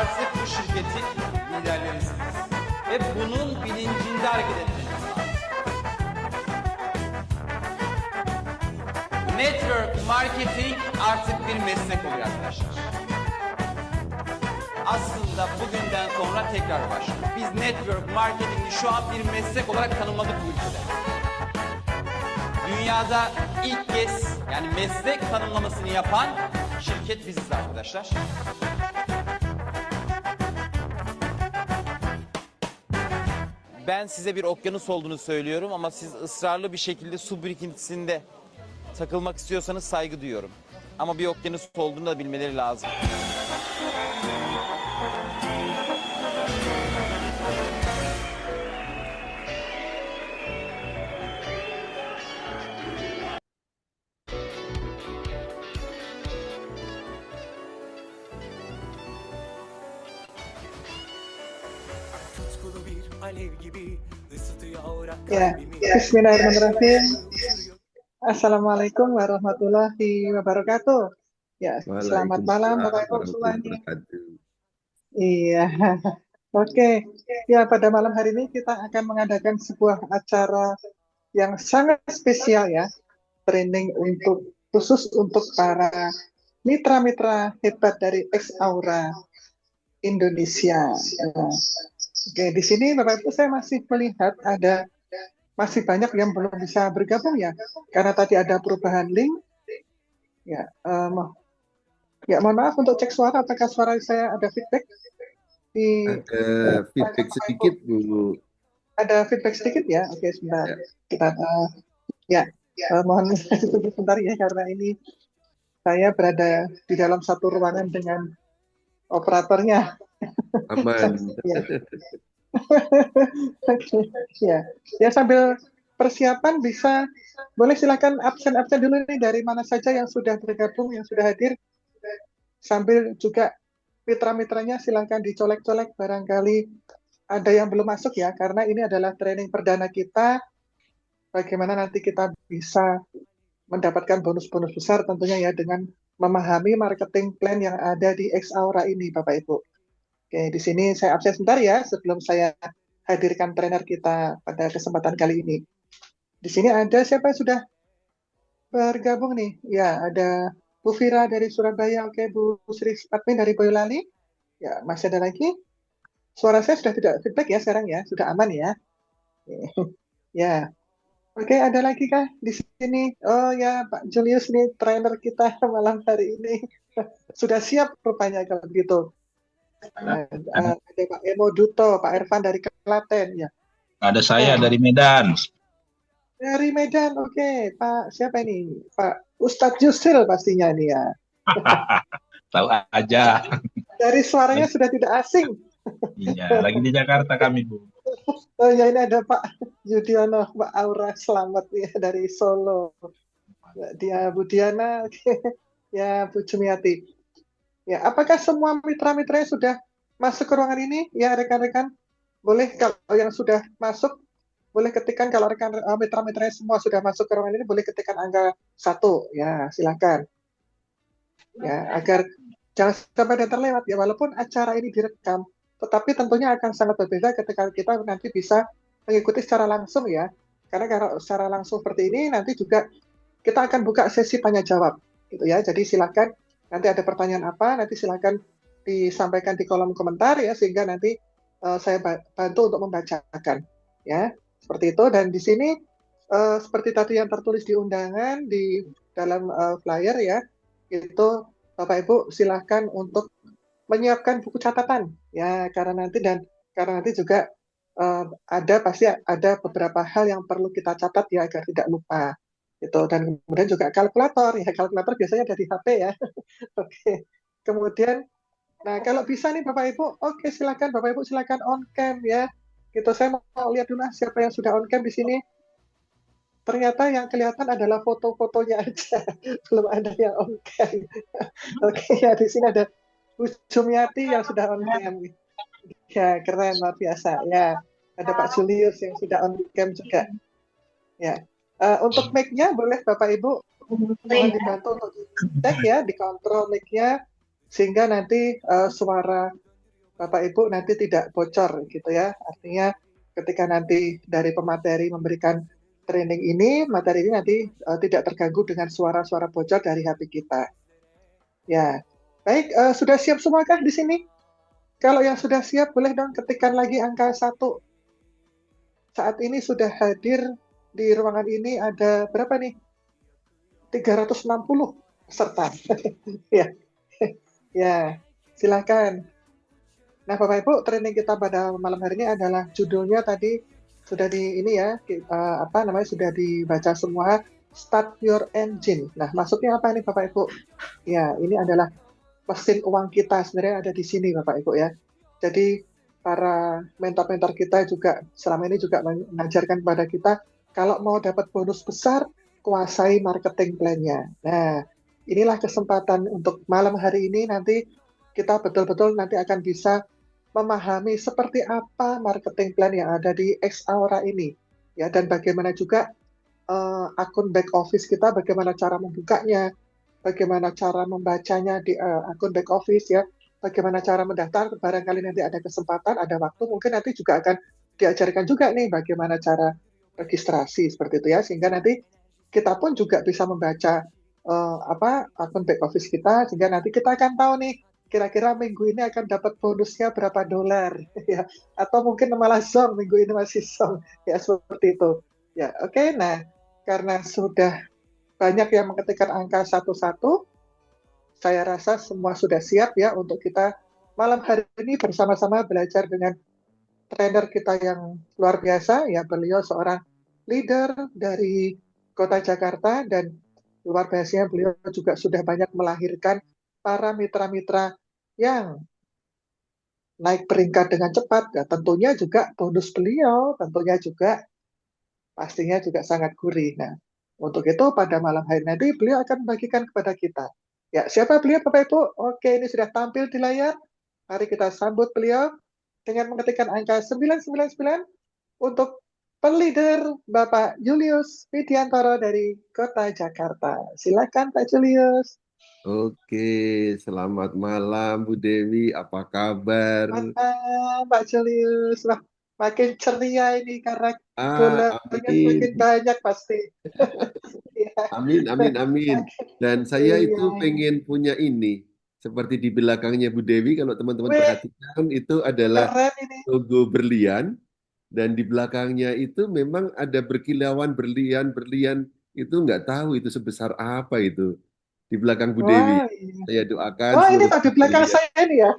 artık bu şirketin liderlerisiniz. Ve bunun bilincinde hareket etmeniz lazım. Network marketing artık bir meslek oluyor arkadaşlar. Aslında bugünden sonra tekrar başlıyor. Biz network marketingi şu an bir meslek olarak tanımladık bu ülkede. Dünyada ilk kez yani meslek tanımlamasını yapan şirket biziz arkadaşlar. Ben size bir okyanus olduğunu söylüyorum ama siz ısrarlı bir şekilde su birikintisinde takılmak istiyorsanız saygı duyuyorum. Ama bir okyanus olduğunu da bilmeleri lazım. Ya, Bismillahirrahmanirrahim. Assalamualaikum warahmatullahi wabarakatuh. Ya, selamat malam Bapak Ibu semuanya. Iya, oke. Ya, pada malam hari ini kita akan mengadakan sebuah acara yang sangat spesial ya, training khusus untuk para mitra-mitra hebat dari X Aura Indonesia. Oke, di sini Bapak Ibu saya masih melihat masih banyak yang belum bisa bergabung ya, karena tadi ada perubahan link. Ya, mohon maaf untuk cek suara, apakah suara saya ada feedback? Ada feedback sedikit, Bu. Ada feedback sedikit ya? Oke, sebentar. Kita mohon ditunggu sebentar ya, karena ini saya berada di dalam satu ruangan dengan operatornya. Aman. Ya, sambil persiapan boleh silakan absen dulu nih dari mana saja yang sudah bergabung, yang sudah hadir, sambil juga mitra-mitranya silakan dicolek-colek barangkali ada yang belum masuk ya, karena ini adalah training perdana kita, bagaimana nanti kita bisa mendapatkan bonus-bonus besar tentunya ya dengan memahami marketing plan yang ada di X Aura ini Bapak Ibu. Oke, di sini saya absen sebentar ya sebelum saya hadirkan trainer kita pada kesempatan kali ini. Di sini ada siapa yang sudah bergabung nih? Ya, ada Bu Fira dari Surabaya, oke, Bu Sri Patmin dari Boyolali. Ya, masih ada lagi. Suara saya sudah tidak feedback ya sekarang ya, sudah aman ya. Ya, oke, ada lagi kah di sini? Oh ya, Pak Julius nih trainer kita malam hari ini. Sudah siap rupanya kalau begitu. Ada Pak Emo Duto, Pak Ervan dari Klaten ya. Ada saya dari Medan. Dari Medan, oke. Pak siapa ini? Pak Ustadz Yusril pastinya ini ya. Tahu aja. Dari suaranya sudah tidak asing. Iya, lagi di Jakarta kami, Bu. Oh ya, ini ada Pak Yudiono, Pak Aura Selamat ya dari Solo. Dia Bu Diana, oke. Ya Bu Jumiati. Ya, apakah semua mitra-mitranya sudah masuk ke ruangan ini? Ya, rekan-rekan, boleh kalau yang sudah masuk, boleh ketikkan kalau rekan mitra-mitranya semua sudah masuk ke ruangan ini, boleh ketikkan angka 1. Ya, silakan. Ya, agar jangan sampai ada terlewat ya, walaupun acara ini direkam, tetapi tentunya akan sangat berbeda ketika kita nanti bisa mengikuti secara langsung ya. Karena kalau secara langsung seperti ini, nanti juga kita akan buka sesi tanya jawab, gitu ya. Jadi silakan. Nanti ada pertanyaan apa, nanti silakan disampaikan di kolom komentar ya, sehingga nanti saya bantu untuk membacakan ya, seperti itu. Dan di sini seperti tadi yang tertulis di undangan di dalam flyer ya, itu Bapak Ibu silahkan untuk menyiapkan buku catatan ya, karena nanti juga pasti ada beberapa hal yang perlu kita catat ya agar tidak lupa. Itu, dan kemudian juga kalkulator biasanya ada di HP ya. Oke. Kemudian kalau bisa nih Bapak Ibu, oke, silakan Bapak Ibu silakan on cam ya. Gitu, saya mau lihat dulu siapa yang sudah on cam di sini. Ternyata yang kelihatan adalah foto-fotonya aja, belum ada yang on cam. Oke, ya di sini ada Bu Jumiati yang sudah on cam. Ya, keren, luar biasa. Ya, ada Pak Julius yang sudah on cam juga. Ya. Untuk mic-nya boleh Bapak Ibu mohon dibantu untuk dicek ya, dikontrol mic-nya sehingga nanti suara Bapak Ibu nanti tidak bocor gitu ya. Artinya ketika nanti dari pemateri memberikan training ini, materi ini nanti tidak terganggu dengan suara-suara bocor dari HP kita. Ya, baik, sudah siap semuakah di sini? Kalau yang sudah siap, boleh dong ketikkan lagi angka 1. Saat ini sudah hadir di ruangan ini ada berapa nih? 360 peserta. Ya, ya, silakan. Nah, Bapak Ibu, training kita pada malam hari ini adalah judulnya tadi sudah di ini ya, apa namanya sudah dibaca semua. Start Your Engine. Nah, maksudnya apa nih Bapak Ibu? Ya, ini adalah mesin uang kita sebenarnya ada di sini Bapak Ibu ya. Jadi para mentor-mentor kita juga selama ini juga mengajarkan kepada kita kalau mau dapat bonus besar, kuasai marketing plan-nya. Nah, inilah kesempatan untuk malam hari ini nanti kita betul-betul nanti akan bisa memahami seperti apa marketing plan yang ada di X-Aura ini. Ya, dan bagaimana juga akun back office kita, bagaimana cara membukanya, bagaimana cara membacanya di akun back office ya, bagaimana cara mendaftar, barangkali nanti ada kesempatan, ada waktu, mungkin nanti juga akan diajarkan juga nih bagaimana cara registrasi seperti itu ya, sehingga nanti kita pun juga bisa membaca apa akun back office kita, sehingga nanti kita akan tahu nih kira-kira minggu ini akan dapat bonusnya berapa dolar ya, atau mungkin malah zong minggu ini masih zong ya seperti itu ya. Oke, nah karena sudah banyak yang mengetikkan angka 11, saya rasa semua sudah siap ya untuk kita malam hari ini bersama-sama belajar dengan trainer kita yang luar biasa ya. Beliau seorang leader dari Kota Jakarta dan luar biasanya beliau juga sudah banyak melahirkan para mitra-mitra yang naik peringkat dengan cepat. Ya, tentunya juga bonus beliau, tentunya juga pastinya juga sangat gurih. Nah, untuk itu pada malam hari nanti beliau akan membagikan kepada kita. Ya, siapa beliau Bapak Ibu? Oke, ini sudah tampil di layar. Mari kita sambut beliau dengan mengetikkan angka 999 untuk penleader Bapak Julius Widiantoro dari Kota Jakarta. Silakan Pak Julius. Oke, selamat malam Bu Dewi, apa kabar? Mantap Pak Julius. Wah, makin ceria ini karena dolarnya semakin Amin, banyak pasti. Ya, amin, amin, amin. Dan saya iya. itu pengen punya ini, seperti di belakangnya Bu Dewi, kalau teman-teman Wih, perhatikan itu adalah keren ini. logo berlian, dan di belakangnya itu memang ada berkilauan berlian-berlian, itu nggak tahu itu sebesar apa itu. Di belakang Bu Dewi. Wah, iya. Saya doakan Oh, ini seluruh Pak di belakang berlian. saya ini ya.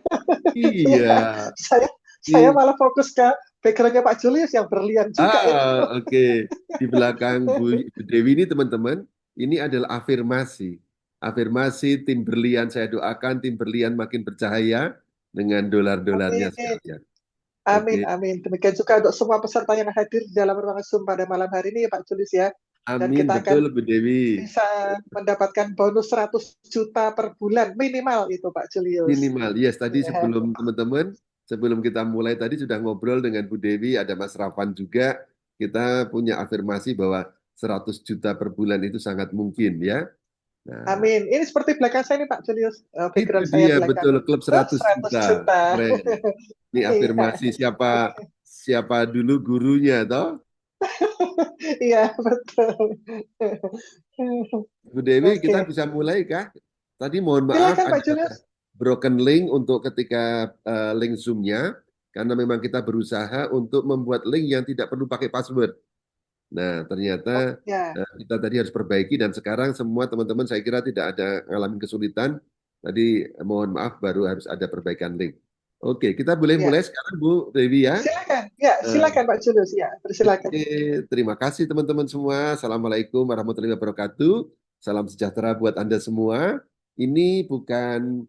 Iya, Iya, saya saya ini malah fokus ke backgroundnya Pak Julius yang berlian juga itu. oke. Di belakang Bu Dewi ini teman-teman, ini adalah afirmasi. Afirmasi tim berlian, saya doakan tim berlian makin bercahaya dengan dolar-dolarnya Amin, sekalian. amin, Oke. amin. Demikian juga untuk semua peserta yang hadir di dalam ruangan Zoom pada malam hari ini ya Pak Julius ya. Dan Amin, kita akan betul Bu Dewi. bisa mendapatkan bonus 100 juta per bulan minimal itu Pak Julius. Minimal. Yes, tadi Ya, sebelum teman-teman, sebelum kita mulai tadi sudah ngobrol dengan Bu Dewi, ada Mas Rafan juga. Kita punya afirmasi bahwa 100 juta per bulan itu sangat mungkin ya. Nah, amin. Ini seperti belakang saya nih Pak Julius. itu Background saya dia belakang. betul klub Oh, 100 100 juta. juta. Keren. Ini Iya. afirmasi siapa siapa dulu gurunya toh? Iya, betul. Bu Dewi, kita Oke. bisa mulai kah? Tadi mohon maaf Silakan Pak ada Julius. broken link untuk ketika link Zoom-nya karena memang kita berusaha untuk membuat link yang tidak perlu pakai password. Nah, Oh, ternyata ya. kita tadi harus perbaiki dan sekarang semua teman-teman saya kira tidak ada ngalamin kesulitan. Tadi mohon maaf baru harus ada perbaikan link. Oke, kita boleh Ya. mulai sekarang Bu Dewi ya. Silakan. Ya, silakan Pak Julius. Ya, persilakan. Oke, terima kasih teman-teman semua. Assalamualaikum warahmatullahi wabarakatuh. Salam sejahtera buat Anda semua. Ini bukan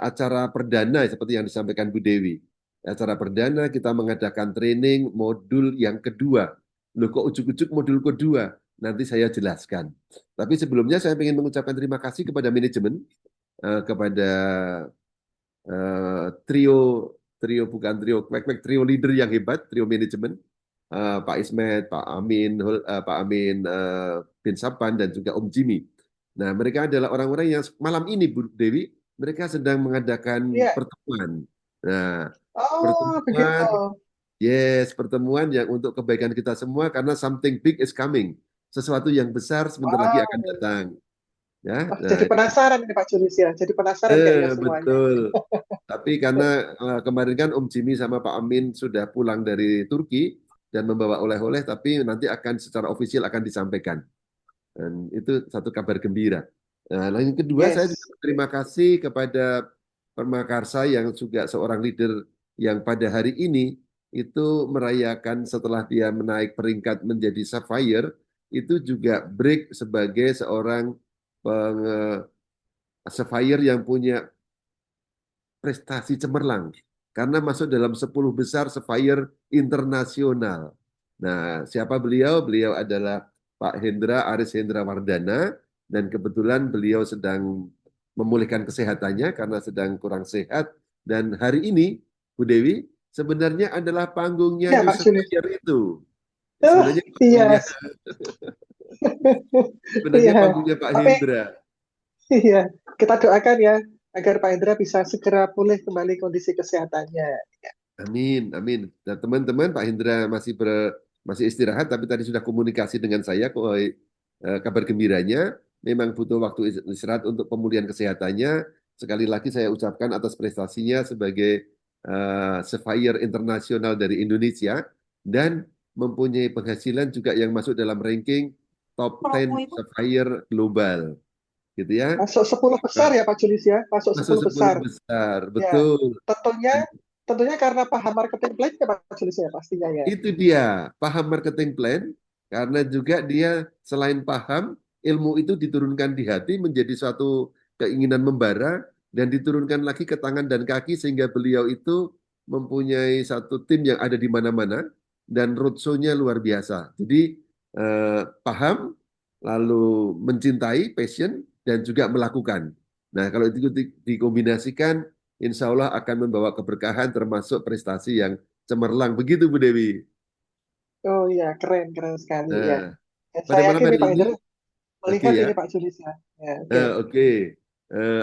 acara perdana seperti yang disampaikan Bu Dewi. Acara perdana kita mengadakan training modul yang kedua. Loh kok ujuk-ujuk modul kedua? Nanti saya jelaskan. Tapi sebelumnya saya ingin mengucapkan terima kasih kepada manajemen, kepada trio trio bukan trio kwek-kwek, trio leader yang hebat, trio manajemen. Pak Ismet, Pak Amin, Pak Amin bin Sapan dan juga Om Jimmy. Nah, mereka adalah orang-orang yang malam ini Bu Dewi, mereka sedang mengadakan Ya. pertemuan. Nah, Oh, begitu. pertemuan, yes, pertemuan yang untuk kebaikan kita semua karena something big is coming. Sesuatu yang besar sebentar lagi akan Wow. datang. Ya, Oh, nah jadi penasaran ini Pak Julius ya. Jadi penasaran kayaknya semuanya. betul. Tapi karena kemarin kan Om Jimmy sama Pak Amin sudah pulang dari Turki dan membawa oleh-oleh, tapi nanti akan secara ofisial akan disampaikan. Dan itu satu kabar gembira. Nah, yang kedua, saya juga Yes. berterima kasih kepada Permakarsa yang juga seorang leader yang pada hari ini itu merayakan setelah dia menaik peringkat menjadi Sapphire, itu juga break sebagai seorang Sapphire yang punya prestasi cemerlang karena masuk dalam 10 besar Sapphire internasional. Nah, siapa beliau? Beliau adalah Pak Hendra Aris Hendra Wardana dan kebetulan beliau sedang memulihkan kesehatannya karena sedang kurang sehat dan hari ini Bu Dewi sebenarnya adalah panggungnya Iya New Pak Julius. Sapphire itu. Oh, Sebenarnya panggungnya yes. sebenarnya Iya. panggungnya Pak Tapi Hendra. iya, kita doakan ya agar Pak Indra bisa segera pulih kembali kondisi kesehatannya. Amin, amin. Nah, teman-teman, Pak Hendra masih istirahat, tapi tadi sudah komunikasi dengan saya. Kok kabar gembiranya, memang butuh waktu istirahat untuk pemulihan kesehatannya. Sekali lagi saya ucapkan atas prestasinya sebagai Sapphire internasional dari Indonesia dan mempunyai penghasilan juga yang masuk dalam ranking top 10 Sapphire global, gitu ya. Masuk 10 besar ya Pak Julius ya, masuk Masuk 10 10 besar. besar, Ya, betul. tentunya tentunya karena paham marketing plan ya Pak Julius ya pastinya ya. Itu dia, paham marketing plan, karena juga dia selain paham, ilmu itu diturunkan di hati menjadi suatu keinginan membara, dan diturunkan lagi ke tangan dan kaki, sehingga beliau itu mempunyai satu tim yang ada di mana-mana, dan roadshow-nya luar biasa. Jadi, paham, lalu mencintai, passion, dan juga melakukan. Nah, kalau itu dikombinasikan, insya Allah akan membawa keberkahan termasuk prestasi yang cemerlang. Begitu Bu Dewi. Oh iya, keren keren sekali ya. Nah, Ya, pada saya malam yakin nih hari Pak ini, Indra oke melihat ya. ini Pak Julius ya. Ya, oke. Oke.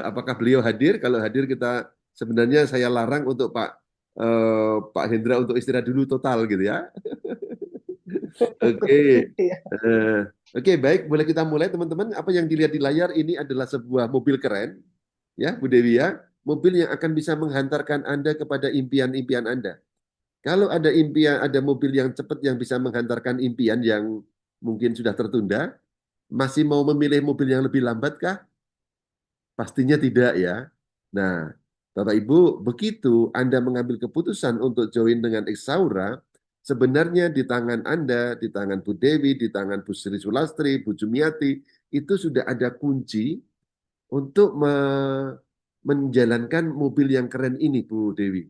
Apakah beliau hadir? Kalau hadir kita sebenarnya saya larang untuk Pak Hendra untuk istirahat dulu total gitu ya. Oke. Iya. Eh, Oke, baik. Boleh kita mulai teman-teman. Apa yang dilihat di layar ini adalah sebuah mobil keren, ya Bu Dewi ya. Mobil yang akan bisa menghantarkan Anda kepada impian-impian Anda. Kalau ada impian, ada mobil yang cepat yang bisa menghantarkan impian yang mungkin sudah tertunda, masih mau memilih mobil yang lebih lambat kah? Pastinya tidak ya. Nah, Bapak Ibu, begitu Anda mengambil keputusan untuk join dengan Exaura, sebenarnya di tangan Anda, di tangan Bu Dewi, di tangan Bu Sri Sulastri, Bu Jumiati, itu sudah ada kunci untuk menjalankan mobil yang keren ini, Bu Dewi.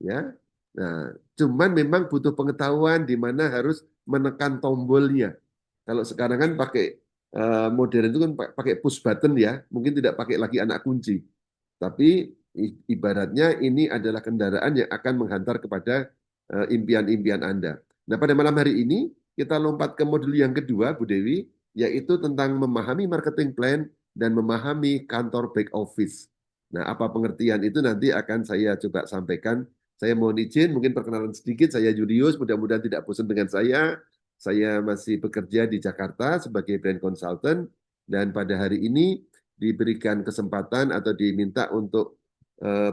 Ya. Nah, cuman memang butuh pengetahuan di mana harus menekan tombolnya. Kalau sekarang kan pakai modern itu kan pakai push button ya, mungkin tidak pakai lagi anak kunci. Tapi ibaratnya ini adalah kendaraan yang akan menghantar kepada impian-impian Anda. Nah, pada malam hari ini kita lompat ke modul yang kedua, Bu Dewi, yaitu tentang memahami marketing plan dan memahami kantor back office. Nah, apa pengertian itu nanti akan saya coba sampaikan. Saya mohon izin, mungkin perkenalan sedikit. Saya Julius, mudah-mudahan tidak bosan dengan saya. Saya masih bekerja di Jakarta sebagai brand consultant, dan pada hari ini diberikan kesempatan atau diminta untuk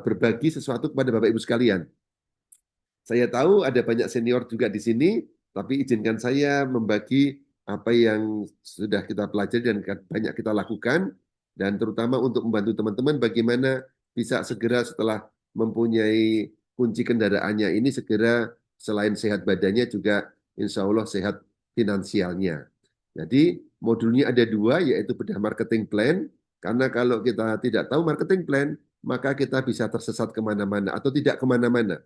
berbagi sesuatu kepada Bapak Ibu sekalian. Saya tahu ada banyak senior juga di sini, tapi izinkan saya membagi apa yang sudah kita pelajari dan banyak kita lakukan, dan terutama untuk membantu teman-teman bagaimana bisa segera setelah mempunyai kunci kendaraannya ini segera selain sehat badannya juga insya Allah sehat finansialnya. Jadi modulnya ada dua, yaitu bedah marketing plan, karena kalau kita tidak tahu marketing plan, maka kita bisa tersesat kemana-mana atau tidak kemana-mana.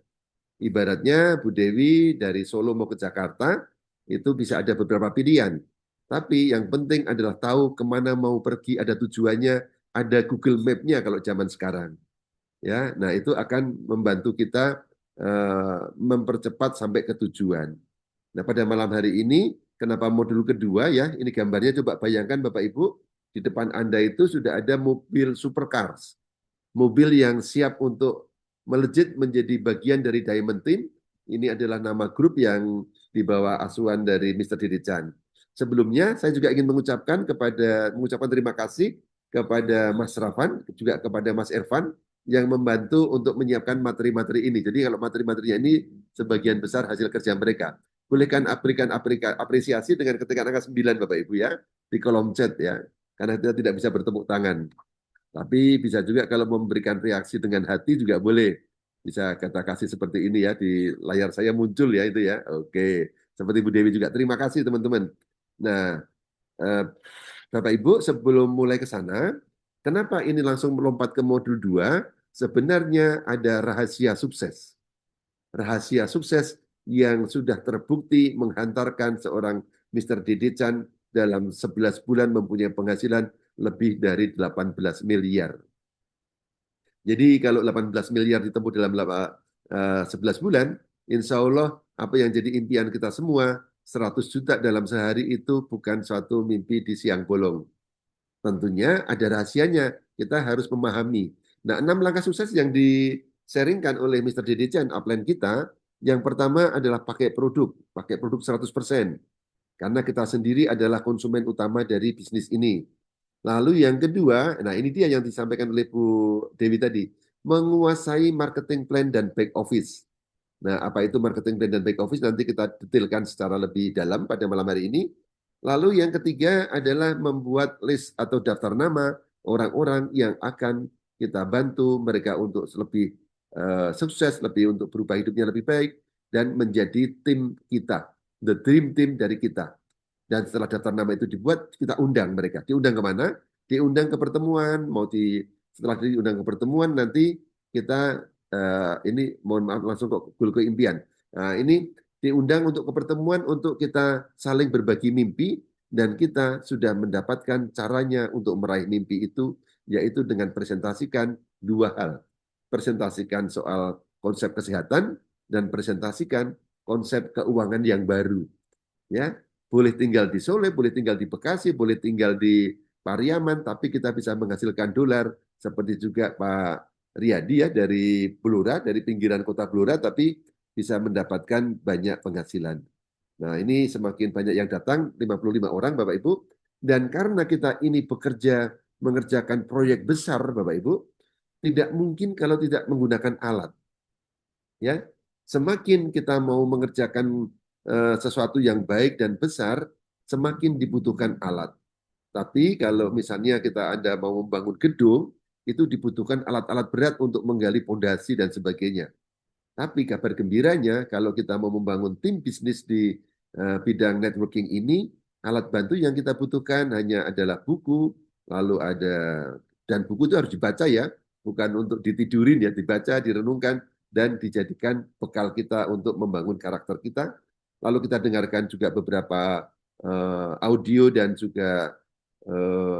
Ibaratnya Bu Dewi dari Solo mau ke Jakarta, itu bisa ada beberapa pilihan. Tapi yang penting adalah tahu kemana mau pergi, ada tujuannya, ada Google Map-nya kalau zaman sekarang. Ya, nah itu akan membantu kita mempercepat sampai ke tujuan. Nah, pada malam hari ini, kenapa modul kedua ya? Ini gambarnya coba bayangkan Bapak Ibu, di depan Anda itu sudah ada mobil supercars. Mobil yang siap untuk melejit menjadi bagian dari Diamond Team. Ini adalah nama grup yang di bawah asuhan dari Mr. Dede Chan. Sebelumnya saya juga ingin mengucapkan terima kasih kepada Mas Rafan, juga kepada Mas Irfan yang membantu untuk menyiapkan materi-materi ini. Jadi kalau materi-materinya ini sebagian besar hasil kerja mereka. Bolehkan berikan apresiasi dengan ketekan angka 9 Bapak Ibu ya di kolom chat ya. Karena kita tidak bisa bertepuk tangan. Tapi bisa juga kalau memberikan reaksi dengan hati juga boleh. Bisa kata kasih seperti ini ya di layar saya muncul ya itu ya. Oke. Seperti Bu Dewi juga. Terima kasih teman-teman. Nah, Bapak Ibu sebelum mulai ke sana, kenapa ini langsung melompat ke modul 2? Sebenarnya ada rahasia sukses. Rahasia sukses yang sudah terbukti menghantarkan seorang Mr. Dede Chan dalam 11 bulan mempunyai penghasilan lebih dari 18 miliar. Jadi kalau 18 miliar ditempuh dalam 11 bulan, insya Allah apa yang jadi impian kita semua, 100 juta dalam sehari itu bukan suatu mimpi di siang bolong. Tentunya ada rahasianya, kita harus memahami. Nah, 6 langkah sukses yang di-sharingkan oleh Mr. Dede Chan, upline kita, yang pertama adalah pakai produk 100%. Karena kita sendiri adalah konsumen utama dari bisnis ini. Lalu yang kedua, nah ini dia yang disampaikan oleh Bu Dewi tadi, menguasai marketing plan dan back office. Nah, apa itu marketing plan dan back office nanti kita detailkan secara lebih dalam pada malam hari ini. Lalu yang ketiga adalah membuat list atau daftar nama orang-orang yang akan kita bantu mereka untuk lebih sukses, lebih untuk berubah hidupnya lebih baik, dan menjadi tim kita, the dream team dari kita. Dan setelah daftar nama itu dibuat, kita undang mereka. Diundang kemana? Diundang ke pertemuan. Setelah diundang ke pertemuan nanti kita ini mohon maaf langsung ke impian. Nah, ini diundang untuk ke pertemuan untuk kita saling berbagi mimpi dan kita sudah mendapatkan caranya untuk meraih mimpi itu yaitu dengan presentasikan 2 hal. Presentasikan soal konsep kesehatan dan presentasikan konsep keuangan yang baru. Ya, boleh tinggal di Solo, boleh tinggal di Bekasi, boleh tinggal di Pariaman, tapi kita bisa menghasilkan dolar seperti juga Pak Riyadi ya dari Blora, dari pinggiran kota Blora, tapi bisa mendapatkan banyak penghasilan. Nah, ini semakin banyak yang datang, 55 orang Bapak Ibu, dan karena kita ini bekerja mengerjakan proyek besar Bapak Ibu, tidak mungkin kalau tidak menggunakan alat. Ya, semakin kita mau mengerjakan sesuatu yang baik dan besar, semakin dibutuhkan alat. Tapi kalau misalnya Anda mau membangun gedung, itu dibutuhkan alat-alat berat untuk menggali fondasi dan sebagainya. Tapi kabar gembiranya, kalau kita mau membangun tim bisnis di bidang networking ini, alat bantu yang kita butuhkan hanya adalah buku, lalu ada, dan buku itu harus dibaca ya, bukan untuk ditidurin ya, dibaca, direnungkan, dan dijadikan bekal kita untuk membangun karakter kita. Lalu kita dengarkan juga beberapa audio dan juga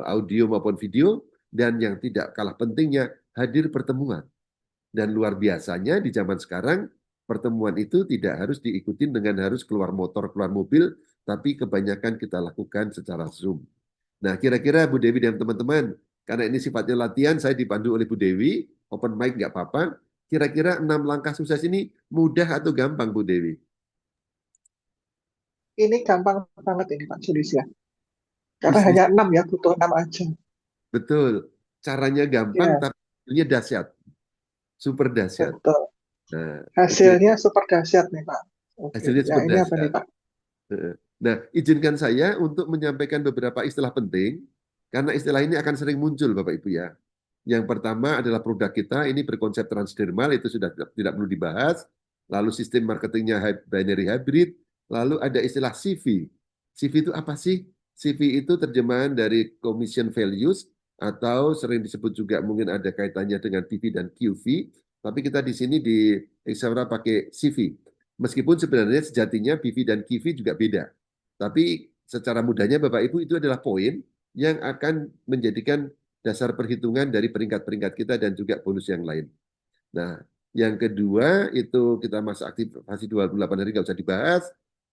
audio maupun video, dan yang tidak kalah pentingnya hadir pertemuan. Dan luar biasanya di zaman sekarang pertemuan itu tidak harus diikuti dengan harus keluar motor, keluar mobil, tapi kebanyakan kita lakukan secara Zoom. Nah, kira-kira Bu Dewi dan teman-teman, karena ini sifatnya latihan, saya dipandu oleh Bu Dewi, open mic nggak apa-apa. Kira-kira 6 langkah sukses ini mudah atau gampang Bu Dewi? Ini gampang banget ini Pak Julius ya. Karena Bisnis, hanya 6 ya, butuh 6 aja. betul. Caranya gampang, Ya, tapi hasilnya dahsyat. Super dahsyat. betul. Nah, itu Hasilnya super dahsyat nih Pak. Oke, hasilnya ya super ini apa nih dahsyat. Pak? Nah, izinkan saya untuk menyampaikan beberapa istilah penting, karena istilah ini akan sering muncul Bapak Ibu ya. Yang pertama adalah produk kita, ini berkonsep transdermal, itu sudah tidak perlu dibahas. Lalu sistem marketingnya binary hybrid, lalu ada istilah CV. CV itu apa sih? CV itu terjemahan dari commission values, atau sering disebut juga mungkin ada kaitannya dengan PV dan QV, tapi kita di sini di Exaura pakai CV. Meskipun sebenarnya sejatinya PV dan QV juga beda. Tapi secara mudahnya Bapak Ibu itu adalah poin yang akan menjadikan dasar perhitungan dari peringkat-peringkat kita dan juga bonus yang lain. Nah, yang kedua itu kita masa aktivasi 28 hari nggak usah dibahas.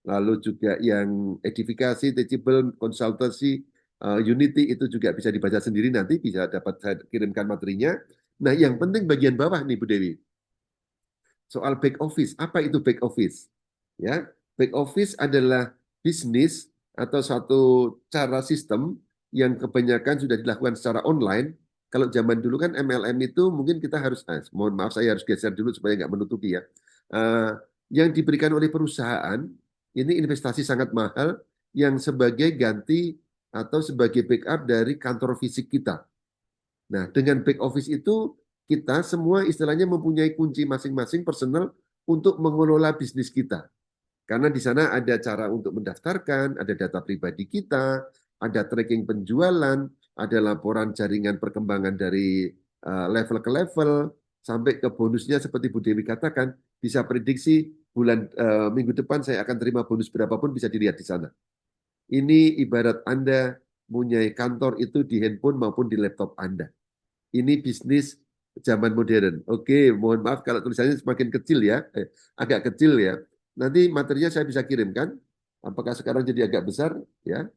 Lalu juga yang edifikasi, teachable, konsultasi, Unity itu juga bisa dibaca sendiri nanti, bisa dapat saya kirimkan materinya. Nah, yang penting bagian bawah nih Bu Dewi. soal back office. Apa itu back office? Ya, back office adalah bisnis atau satu cara sistem yang kebanyakan sudah dilakukan secara online. Kalau zaman dulu kan MLM itu mungkin kita harus, mohon maaf saya harus geser dulu supaya nggak menutupi ya. Eh, yang diberikan oleh perusahaan ini investasi sangat mahal yang sebagai ganti atau sebagai backup dari kantor fisik kita. Nah, dengan back office itu kita semua istilahnya mempunyai kunci masing-masing personal untuk mengelola bisnis kita. Karena di sana ada cara untuk mendaftarkan, ada data pribadi kita, ada tracking penjualan, ada laporan jaringan perkembangan dari level ke level, sampai ke bonusnya seperti Bu Dewi katakan, bisa prediksi minggu depan saya akan terima bonus berapapun bisa dilihat di sana. Ini ibarat Anda punya kantor itu di handphone maupun di laptop Anda. Ini bisnis zaman modern. Oke, mohon maaf kalau tulisannya semakin kecil ya, agak kecil ya. Nanti materinya saya bisa kirimkan. Apakah sekarang jadi agak besar ya?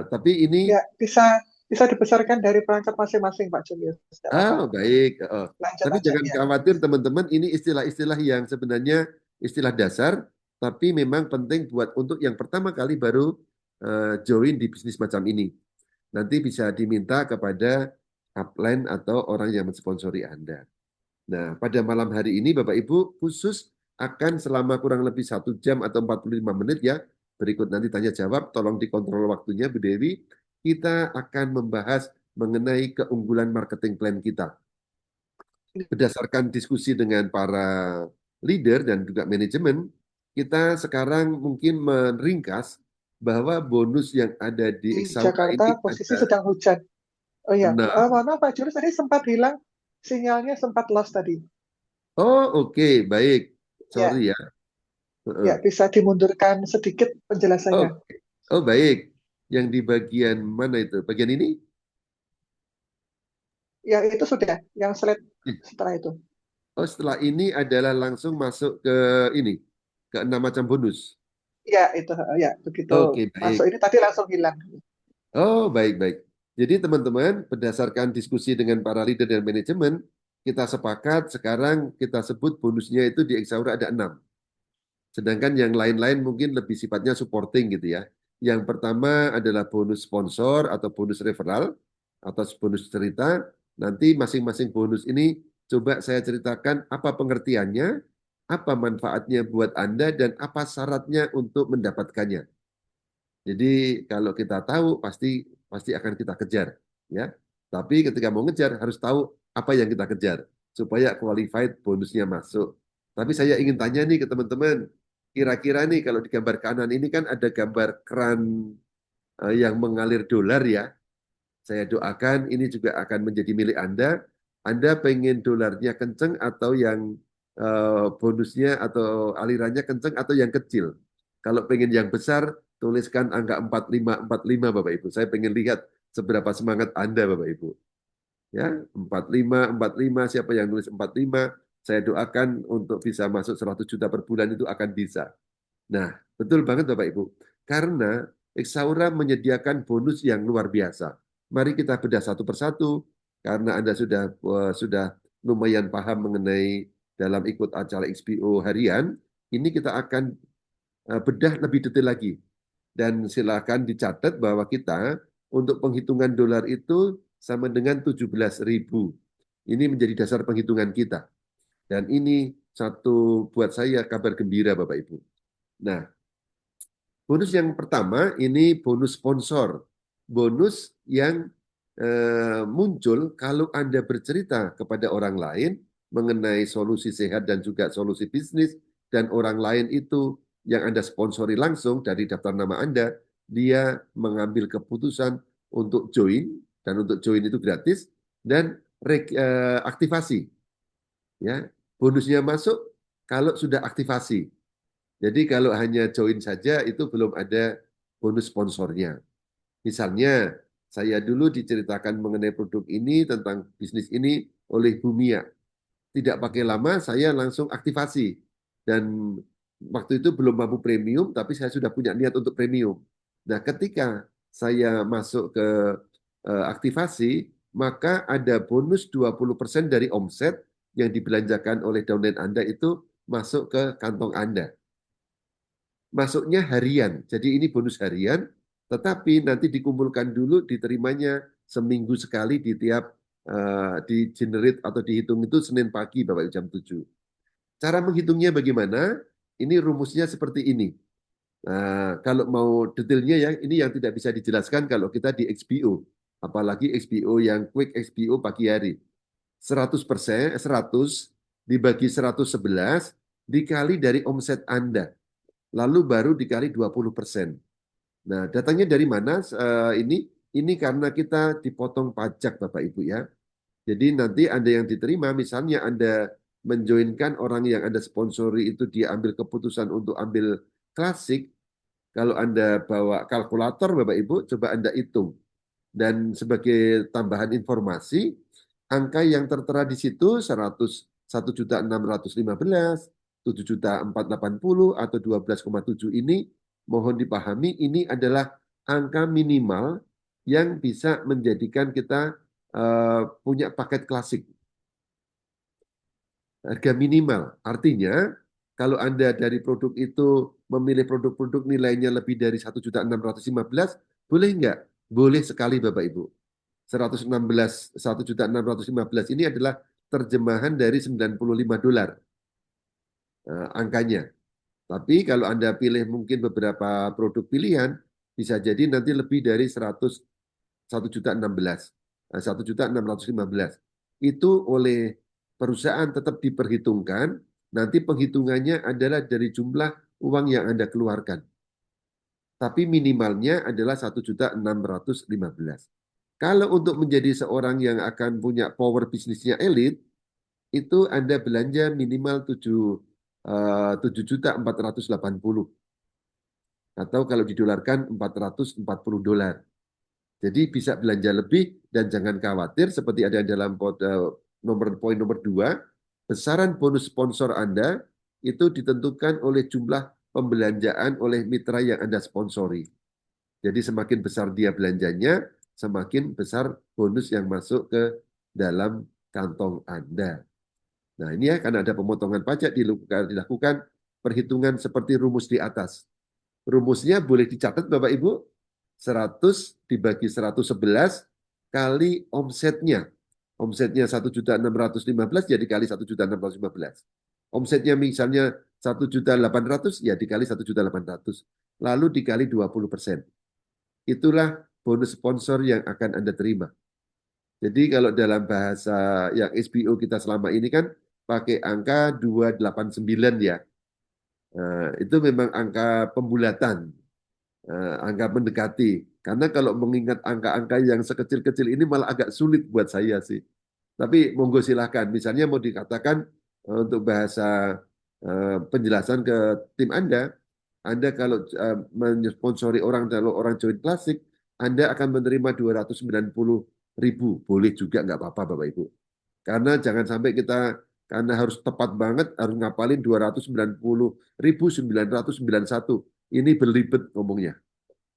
Tapi ini Ya, bisa dibesarkan dari perangkat masing-masing, Pak Julius. Tidak apa-apa. baik. Lanjut Tapi aja jangan ya. khawatir teman-teman, ini istilah-istilah yang sebenarnya istilah dasar, tapi memang penting buat untuk yang pertama kali baru join di bisnis macam ini. Nanti bisa diminta kepada upline atau orang yang mensponsori Anda. Nah, pada malam hari ini Bapak Ibu khusus akan selama kurang lebih 1 jam atau 45 menit ya. Berikut nanti tanya jawab, tolong dikontrol waktunya Bu Dewi. Kita akan membahas mengenai keunggulan marketing plan kita. Berdasarkan diskusi dengan para leader dan juga manajemen, kita sekarang mungkin meringkas bahwa bonus yang ada di Di Exaura ini Jakarta posisi ada sedang hujan. Oh iya, 6. mohon maaf Pak Julius, tadi sempat hilang, sinyalnya sempat lost tadi. Oh, oke, baik. Ya, Sorry ya. ya Heeh. bisa dimundurkan sedikit Oh, penjelasannya. oh, baik. Yang di bagian mana itu? Bagian ini? Ya, itu sudah, yang slide setelah itu. Oh, setelah ini adalah langsung masuk ke ini, ke 6 macam bonus. Ya, itu ya begitu Oke, masuk baik. ini tadi langsung hilang. Oh, baik-baik. Jadi teman-teman, berdasarkan diskusi dengan para leader dan manajemen, kita sepakat sekarang kita sebut bonusnya itu di Exaura ada 6. Sedangkan yang lain-lain mungkin lebih sifatnya supporting gitu ya. Yang pertama adalah bonus sponsor atau bonus referral atau bonus cerita. Nanti masing-masing bonus ini coba saya ceritakan apa pengertiannya, apa manfaatnya buat Anda, dan apa syaratnya untuk mendapatkannya. Jadi kalau kita tahu pasti pasti akan kita kejar, ya. Tapi ketika mau ngejar harus tahu apa yang kita kejar supaya qualified bonusnya masuk. Tapi saya ingin tanya nih ke teman-teman, kira-kira nih kalau di gambar kanan ini kan ada gambar keran yang mengalir dolar ya. Saya doakan ini juga akan menjadi milik Anda. Anda pengen dolarnya kenceng atau yang bonusnya atau alirannya kenceng atau yang kecil. Kalau pengen yang besar, tuliskan angka 4545 Bapak Ibu. Saya pengen lihat seberapa semangat Anda Bapak Ibu. Ya, 4545 siapa yang nulis 45, saya doakan untuk bisa masuk 100 juta per bulan itu akan bisa. Nah, betul banget Bapak Ibu. Karena Exaura menyediakan bonus yang luar biasa. Mari kita bedah satu persatu karena Anda sudah lumayan paham mengenai dalam ikut acara XPO harian. Ini kita akan bedah lebih detail lagi. Dan silakan dicatat bahwa kita untuk penghitungan dolar itu sama dengan 17.000. Ini menjadi dasar penghitungan kita. Dan ini satu buat saya kabar gembira Bapak Ibu. Nah, bonus yang pertama ini bonus sponsor. Bonus yang muncul kalau Anda bercerita kepada orang lain mengenai solusi sehat dan juga solusi bisnis dan orang lain itu yang Anda sponsori langsung dari daftar nama Anda, dia mengambil keputusan untuk join dan untuk join itu gratis dan aktivasi. Ya, bonusnya masuk kalau sudah aktivasi. Jadi kalau hanya join saja itu belum ada bonus sponsornya. Misalnya saya dulu diceritakan mengenai produk ini tentang bisnis ini oleh Bumia. Tidak pakai lama saya langsung aktivasi. Dan waktu itu belum mampu premium tapi saya sudah punya niat untuk premium. Nah, ketika saya masuk ke aktivasi, maka ada bonus 20% dari omset yang dibelanjakan oleh downline Anda itu masuk ke kantong Anda. Masuknya harian, jadi ini bonus harian, tetapi nanti dikumpulkan dulu, diterimanya seminggu sekali di tiap di generate atau dihitung itu Senin pagi Bapak Ibu jam 7. Cara menghitungnya bagaimana? Ini rumusnya seperti ini. Nah, kalau mau detailnya ya, ini yang tidak bisa dijelaskan kalau kita di XBO. Apalagi XBO yang quick XBO pagi hari. 100%, 100 dibagi 111 dikali dari omset Anda. Lalu baru dikali 20%. Nah, datangnya dari mana ini karena kita dipotong pajak Bapak Ibu ya. Jadi nanti Anda yang diterima, misalnya Anda menjoinkan orang yang Anda sponsori itu dia ambil keputusan untuk ambil klasik, kalau Anda bawa kalkulator Bapak Ibu, coba Anda hitung. Dan sebagai tambahan informasi, angka yang tertera di situ 101.615, 7.480 atau 12,7 ini mohon dipahami ini adalah angka minimal yang bisa menjadikan kita punya paket klasik. Harga minimal, artinya kalau Anda dari produk itu memilih produk-produk nilainya lebih dari 1.615, boleh enggak? Boleh sekali Bapak Ibu. 1.615 ini adalah terjemahan dari $95 angkanya. Tapi kalau Anda pilih mungkin beberapa produk pilihan, bisa jadi nanti lebih dari 1.615, 1.615. Itu oleh perusahaan tetap diperhitungkan, nanti penghitungannya adalah dari jumlah uang yang Anda keluarkan. Tapi minimalnya adalah 1.615. Kalau untuk menjadi seorang yang akan punya power bisnisnya elit, itu Anda belanja minimal 7.480. Atau kalau didolarkan $440. Jadi bisa belanja lebih dan jangan khawatir seperti ada dalam poin nomor 2, besaran bonus sponsor Anda itu ditentukan oleh jumlah pembelanjaan oleh mitra yang Anda sponsori. Jadi semakin besar dia belanjanya, semakin besar bonus yang masuk ke dalam kantong Anda. Nah ini ya, karena ada pemotongan pajak dilakukan perhitungan seperti rumus di atas. Rumusnya boleh dicatat Bapak Ibu, 100 dibagi 111 kali omsetnya. Omsetnya 1.615 ya dikali 1.615. Omsetnya misalnya 1.800 ya dikali 1.800. Lalu dikali 20%. Itulah bonus sponsor yang akan Anda terima. Jadi kalau dalam bahasa yang SBO kita selama ini kan pakai angka 289 ya. Itu memang angka pembulatan, angka mendekati. Karena kalau mengingat angka-angka yang sekecil-kecil ini malah agak sulit buat saya sih. Tapi monggo silahkan. Misalnya mau dikatakan untuk bahasa penjelasan ke tim Anda kalau mensponsori orang, kalau orang join klasik, Anda akan menerima 290.000. Boleh juga, nggak apa-apa Bapak Ibu. Karena jangan sampai kita, karena harus tepat banget, harus ngapalin 290.991. Ini berlibet ngomongnya.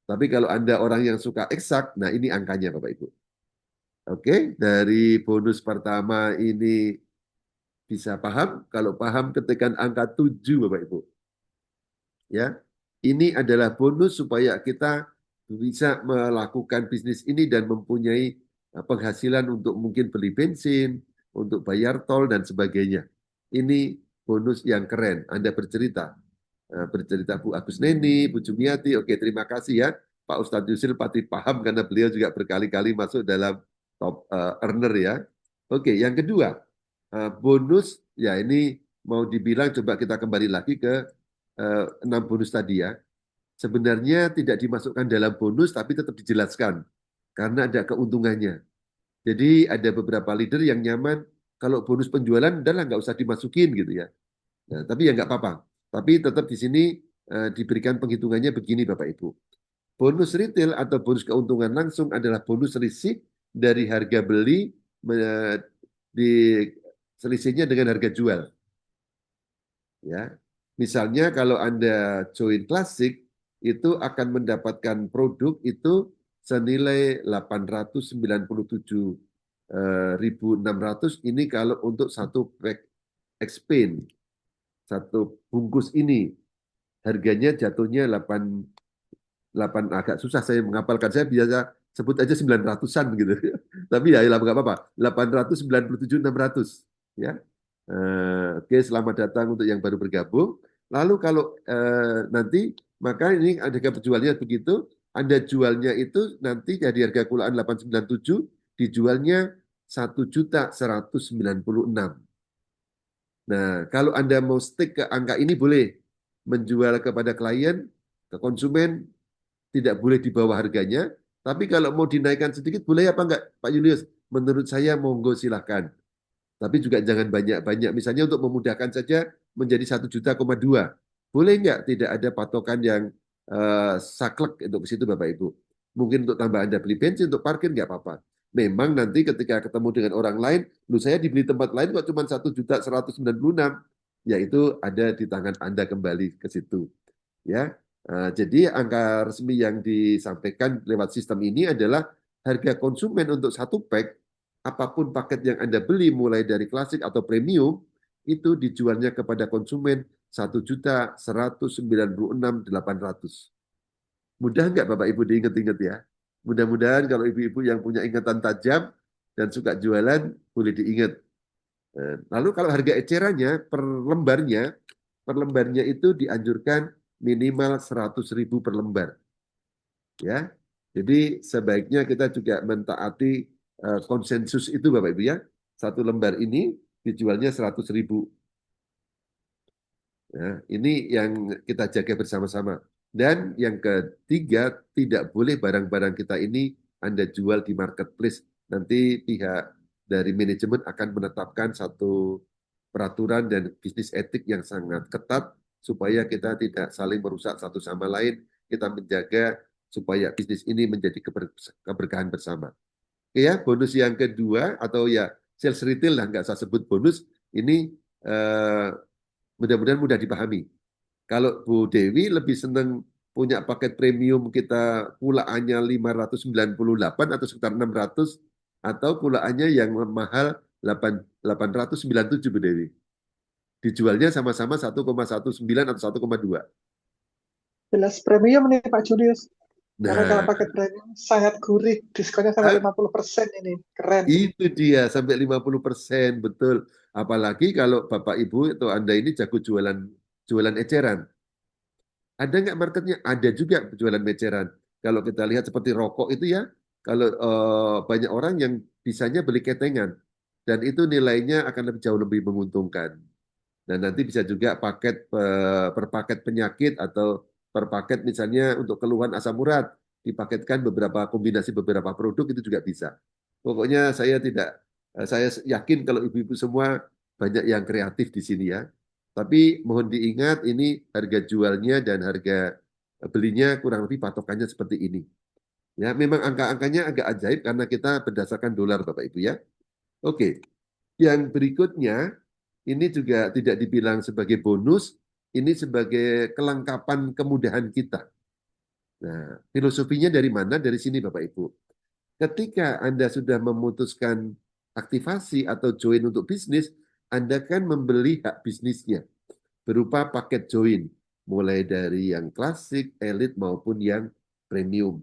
Tapi kalau Anda orang yang suka eksak, nah ini angkanya Bapak Ibu. Oke, dari bonus pertama ini bisa paham? Kalau paham ketekan angka 7 Bapak Ibu. Ya, ini adalah bonus supaya kita bisa melakukan bisnis ini dan mempunyai penghasilan untuk mungkin beli bensin, untuk bayar tol dan sebagainya. Ini bonus yang keren. Anda bercerita. Bercerita Bu Agus Neni, Bu Jumiati. Oke, terima kasih ya. Pak Ustadz Yusil pasti paham karena beliau juga berkali-kali masuk dalam top earner ya. Oke, yang kedua, bonus, ya ini mau dibilang coba kita kembali lagi ke 6 bonus tadi ya. Sebenarnya tidak dimasukkan dalam bonus tapi tetap dijelaskan karena ada keuntungannya. Jadi ada beberapa leader yang nyaman kalau bonus penjualan udahlah nggak usah dimasukin gitu ya. Nah, tapi ya nggak apa-apa. Tapi tetap di sini diberikan penghitungannya begini Bapak Ibu. Bonus retail atau bonus keuntungan langsung adalah bonus selisih dari harga beli di selisihnya dengan harga jual. Ya, misalnya kalau Anda join klasik itu akan mendapatkan produk itu senilai 897 1.600 ini kalau untuk satu pack Xpain, satu bungkus ini harganya jatuhnya 8 agak susah saya menghafalkan. Saya biasa sebut aja 900-an gitu. Tapi ya nggak apa-apa. 897, 600 ya. Oke, selamat datang untuk yang baru bergabung. Lalu kalau nanti maka ini harga penjualnya begitu, Anda jualnya itu nanti dari harga kulaan 897 dijualnya 1.196.000. Nah, kalau Anda mau stick ke angka ini boleh menjual kepada klien, ke konsumen, tidak boleh di bawah harganya. Tapi kalau mau dinaikkan sedikit, boleh apa enggak, Pak Julius? Menurut saya monggo silahkan. Tapi juga jangan banyak-banyak. Misalnya untuk memudahkan saja menjadi 1,2 juta. Boleh enggak? Tidak ada patokan yang saklek untuk ke situ Bapak Ibu. Mungkin untuk tambah Anda beli bensin, untuk parkir enggak apa-apa. Memang nanti ketika ketemu dengan orang lain, lu saya dibeli tempat lain kok cuma 1.196.000, yaitu ada di tangan Anda kembali ke situ. Ya, jadi angka resmi yang disampaikan lewat sistem ini adalah harga konsumen untuk satu pack, apapun paket yang Anda beli, mulai dari klasik atau premium, itu dijualnya kepada konsumen 1.196.800. Mudah nggak Bapak Ibu diingat-ingat ya? Mudah-mudahan kalau ibu-ibu yang punya ingatan tajam dan suka jualan, boleh diingat. Lalu kalau harga ecerannya per lembarnya itu dianjurkan minimal 100.000 per lembar. Ya, jadi sebaiknya kita juga mentaati konsensus itu Bapak Ibu ya. Satu lembar ini dijualnya 100.000. Ya, ini yang kita jaga bersama-sama. Dan yang ketiga, tidak boleh barang-barang kita ini Anda jual di marketplace. Nanti pihak dari manajemen akan menetapkan satu peraturan dan bisnis etik yang sangat ketat supaya kita tidak saling merusak satu sama lain. Kita menjaga supaya bisnis ini menjadi keberkahan bersama. Oke ya, bonus yang kedua atau ya sales retail lah, nggak saya sebut bonus, ini mudah-mudahan mudah dipahami. Kalau Bu Dewi lebih senang punya paket premium kita pulaannya 598 atau sekitar 600 atau pulaannya yang mahal 897 Bu Dewi. Dijualnya sama-sama 1,19 atau 1,2. Jelas premium nih Pak Julius. Karena kalau Nah, paket premium sangat gurih, diskonnya sampai 50% ini. Keren. itu dia sampai 50%, betul. Apalagi kalau Bapak Ibu atau Anda ini jago jualan eceran. Ada nggak marketnya? Ada juga jualan eceran. Kalau kita lihat seperti rokok itu ya, kalau banyak orang yang bisanya beli ketengan dan itu nilainya akan jauh lebih menguntungkan. Dan nanti bisa juga paket per paket penyakit atau per paket misalnya untuk keluhan asam urat dipaketkan beberapa kombinasi beberapa produk itu juga bisa. Pokoknya saya yakin kalau ibu-ibu semua banyak yang kreatif di sini ya. Tapi mohon diingat ini harga jualnya dan harga belinya kurang lebih patokannya seperti ini. Ya, memang angka-angkanya agak ajaib karena kita berdasarkan dolar Bapak Ibu ya. Oke, yang berikutnya ini juga tidak dibilang sebagai bonus, ini sebagai kelengkapan kemudahan kita. Nah, filosofinya dari mana? Dari sini Bapak Ibu. Ketika Anda sudah memutuskan aktivasi atau join untuk bisnis, Anda kan membeli hak bisnisnya berupa paket join, mulai dari yang klasik, elit maupun yang premium.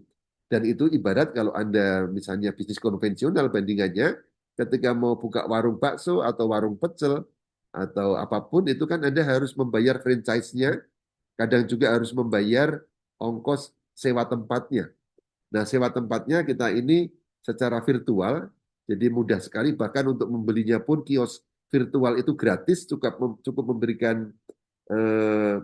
Dan itu ibarat kalau Anda misalnya bisnis konvensional bandingannya, ketika mau buka warung bakso atau warung pecel atau apapun itu kan Anda harus membayar franchise-nya, kadang juga harus membayar ongkos sewa tempatnya. Nah, sewa tempatnya kita ini secara virtual, jadi mudah sekali bahkan untuk membelinya pun kios virtual itu gratis, cukup memberikan eh,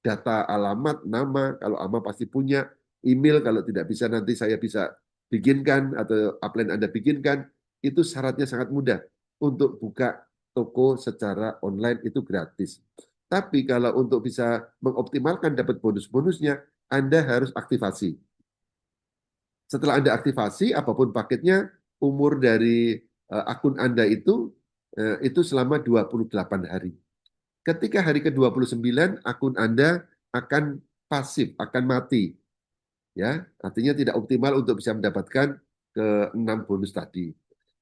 data alamat, nama, kalau ama pasti punya, email, kalau tidak bisa nanti saya bisa bikinkan atau upline Anda bikinkan, itu syaratnya sangat mudah. Untuk buka toko secara online itu gratis. Tapi kalau untuk bisa mengoptimalkan dapat bonus-bonusnya, Anda harus aktivasi. Setelah Anda aktivasi, apapun paketnya, umur dari akun Anda itu selama 28 hari. Ketika hari ke-29, akun Anda akan pasif, akan mati. Ya, artinya tidak optimal untuk bisa mendapatkan ke 6 bonus tadi.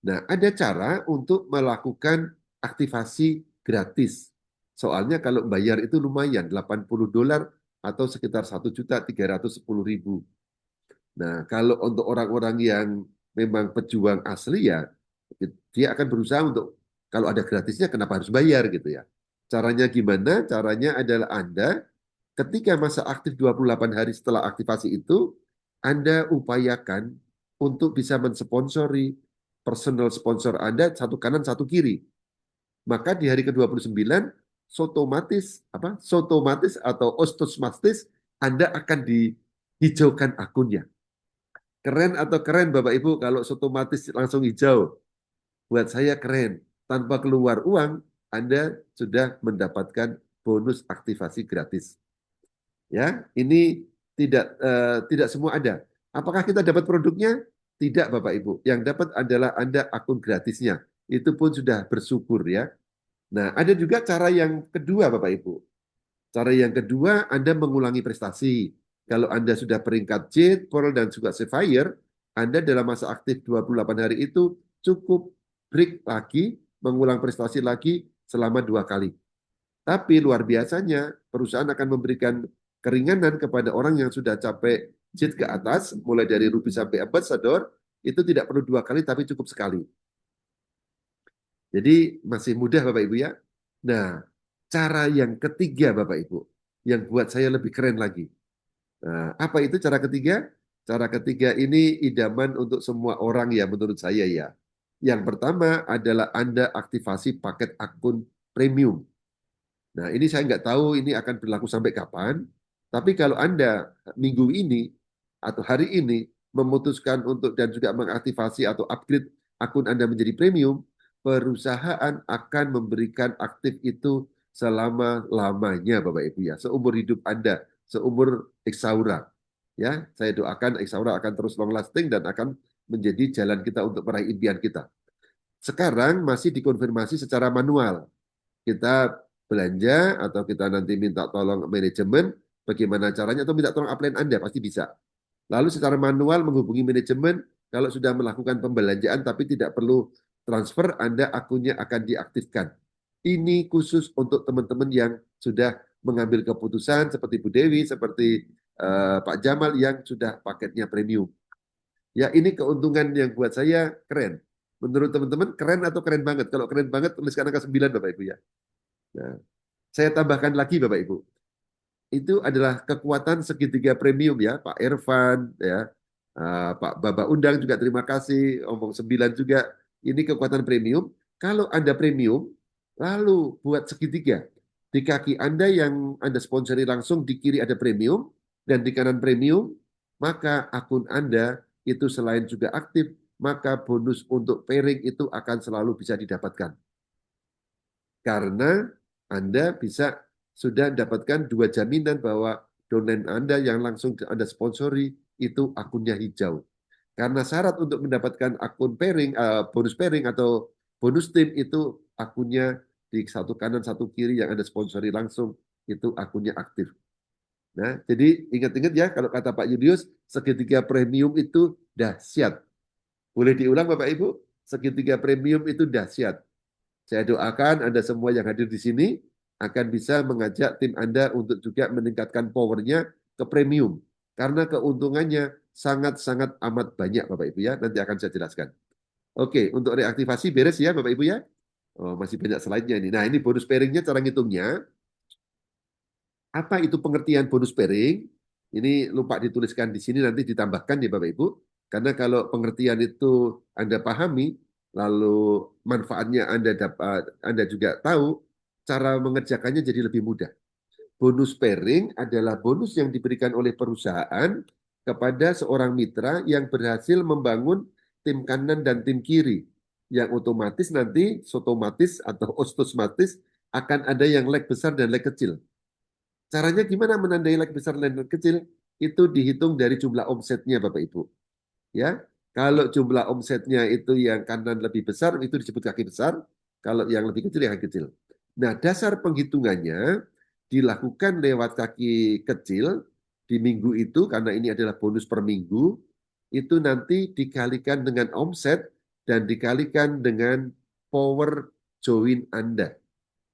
Nah, ada cara untuk melakukan aktivasi gratis. Soalnya kalau bayar itu lumayan, $80 atau sekitar 1.310.000. Nah, kalau untuk orang-orang yang memang pejuang asli ya, dia akan berusaha untuk kalau ada gratisnya kenapa harus bayar gitu ya. Caranya gimana? Caranya adalah Anda ketika masa aktif 28 hari setelah aktivasi itu, Anda upayakan untuk bisa mensponsori personal sponsor Anda satu kanan satu kiri. Maka di hari ke-29 sotomatis atau ostosmastis Anda akan dihijaukan akunnya. Keren atau keren Bapak Ibu kalau otomatis langsung hijau? Buat saya keren. Tanpa keluar uang, Anda sudah mendapatkan bonus aktivasi gratis. Ya, ini tidak semua ada. Apakah kita dapat produknya? Tidak Bapak Ibu. Yang dapat adalah Anda akun gratisnya. Itu pun sudah bersyukur ya. Nah, ada juga cara yang kedua Bapak Ibu. Cara yang kedua, Anda mengulangi prestasi. Kalau Anda sudah peringkat Jade, Pearl, dan juga Sapphire, Anda dalam masa aktif 28 hari itu cukup break lagi, mengulang prestasi lagi selama 2 kali. Tapi luar biasanya, perusahaan akan memberikan keringanan kepada orang yang sudah capek Jade ke atas, mulai dari Ruby sampai Ambassador, itu tidak perlu 2 kali, tapi cukup sekali. Jadi masih mudah Bapak Ibu ya. Nah, cara yang ketiga Bapak Ibu, yang buat saya lebih keren lagi. Nah, apa itu cara ketiga? Cara ketiga ini idaman untuk semua orang ya menurut saya ya. Yang pertama adalah Anda aktivasi paket akun premium. Nah, ini saya nggak tahu ini akan berlaku sampai kapan. Tapi kalau Anda minggu ini atau hari ini memutuskan untuk dan juga mengaktifasi atau upgrade akun Anda menjadi premium, perusahaan akan memberikan aktif itu selama-lamanya Bapak Ibu ya, seumur hidup Anda, seumur Exaura. Ya, saya doakan Exaura akan terus long lasting dan akan menjadi jalan kita untuk meraih impian kita. Sekarang masih dikonfirmasi secara manual. Kita belanja atau kita nanti minta tolong manajemen bagaimana caranya atau minta tolong upline Anda pasti bisa. Lalu secara manual menghubungi manajemen kalau sudah melakukan pembelanjaan tapi tidak perlu transfer Anda akunnya akan diaktifkan. Ini khusus untuk teman-teman yang sudah mengambil keputusan seperti Bu Dewi, seperti Pak Jamal yang sudah paketnya premium. Ya ini keuntungan yang buat saya keren. Menurut teman-teman keren atau keren banget? Kalau keren banget tuliskan angka 9 Bapak Ibu ya. Nah, saya tambahkan lagi Bapak Ibu. Itu adalah kekuatan segitiga premium ya, Pak Irfan, ya, Pak Baba Undang juga terima kasih, Omong 9 juga. Ini kekuatan premium. Kalau Anda premium, lalu buat segitiga. Di kaki Anda yang Anda sponsori langsung, di kiri ada premium, dan di kanan premium, maka akun Anda itu selain juga aktif, maka bonus untuk pairing itu akan selalu bisa didapatkan. Karena Anda bisa sudah dapatkan 2 jaminan bahwa domain Anda yang langsung Anda sponsori itu akunnya hijau. Karena syarat untuk mendapatkan akun pairing, bonus pairing atau bonus tim itu akunnya di satu kanan satu kiri yang Anda sponsori langsung itu akunnya aktif. Nah, jadi ingat-ingat ya kalau kata Pak Julius, segitiga premium itu dahsyat. Boleh diulang Bapak Ibu? Segitiga premium itu dahsyat. Saya doakan Anda semua yang hadir di sini akan bisa mengajak tim Anda untuk juga meningkatkan powernya ke premium. Karena keuntungannya sangat-sangat amat banyak Bapak Ibu ya. Nanti akan saya jelaskan. Oke, untuk reaktivasi beres ya Bapak Ibu ya. Oh, masih banyak slide-nya ini. Nah, ini bonus pairing-nya cara ngitungnya. Apa itu pengertian bonus pairing? Ini lupa dituliskan di sini, nanti ditambahkan ya Bapak Ibu. Karena kalau pengertian itu Anda pahami, lalu manfaatnya Anda juga tahu, cara mengerjakannya jadi lebih mudah. Bonus pairing adalah bonus yang diberikan oleh perusahaan kepada seorang mitra yang berhasil membangun tim kanan dan tim kiri. Yang otomatis nanti, sotomatis atau ostosmatis, akan ada yang leg besar dan leg kecil. Caranya gimana menandai leg besar dan leg kecil? Itu dihitung dari jumlah omsetnya Bapak Ibu. Ya, kalau jumlah omsetnya itu yang kanan lebih besar itu disebut kaki besar, kalau yang lebih kecil yang kaki kecil. Nah, dasar penghitungannya dilakukan lewat kaki kecil di minggu itu karena ini adalah bonus per minggu, itu nanti dikalikan dengan omset dan dikalikan dengan power join Anda.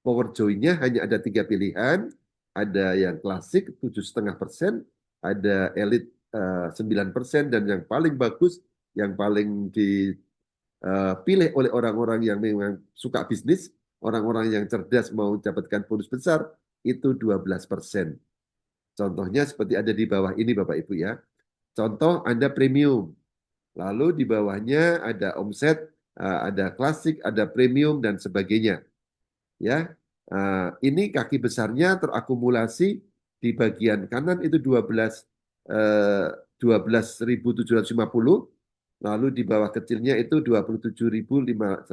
Power join-nya hanya ada 3 pilihan, ada yang klasik 7,5%, ada elit 9%, dan yang paling bagus, yang paling dipilih oleh orang-orang yang memang suka bisnis, orang-orang yang cerdas mau mendapatkan bonus besar, itu 12%. Contohnya seperti ada di bawah ini Bapak Ibu ya. Contoh Anda premium, lalu di bawahnya ada omset, ada klasik, ada premium, dan sebagainya. Ya, ini kaki besarnya terakumulasi di bagian kanan itu 12.750, lalu di bawah kecilnya itu 27.115.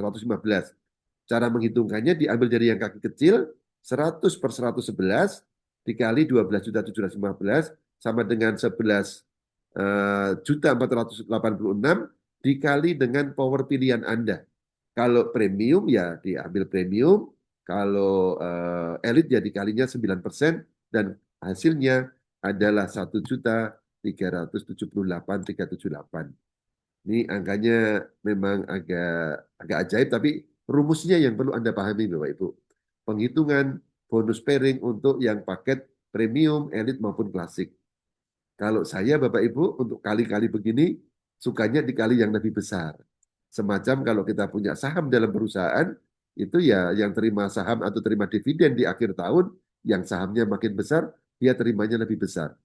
Cara menghitungkannya diambil dari yang kaki kecil 100 per 111 dikali 12.715 sama dengan 11.486 dikali dengan power pilihan Anda. Kalau premium ya diambil premium, kalau elit ya dikalinya 9% dan hasilnya adalah 1.378.378. Ini angkanya memang agak ajaib, tapi rumusnya yang perlu Anda pahami Bapak Ibu. Penghitungan bonus pairing untuk yang paket premium, elit maupun klasik. Kalau saya Bapak Ibu untuk kali-kali begini sukanya dikali yang lebih besar. Semacam kalau kita punya saham dalam perusahaan, itu ya yang terima saham atau terima dividen di akhir tahun, yang sahamnya makin besar, dia terimanya lebih besar.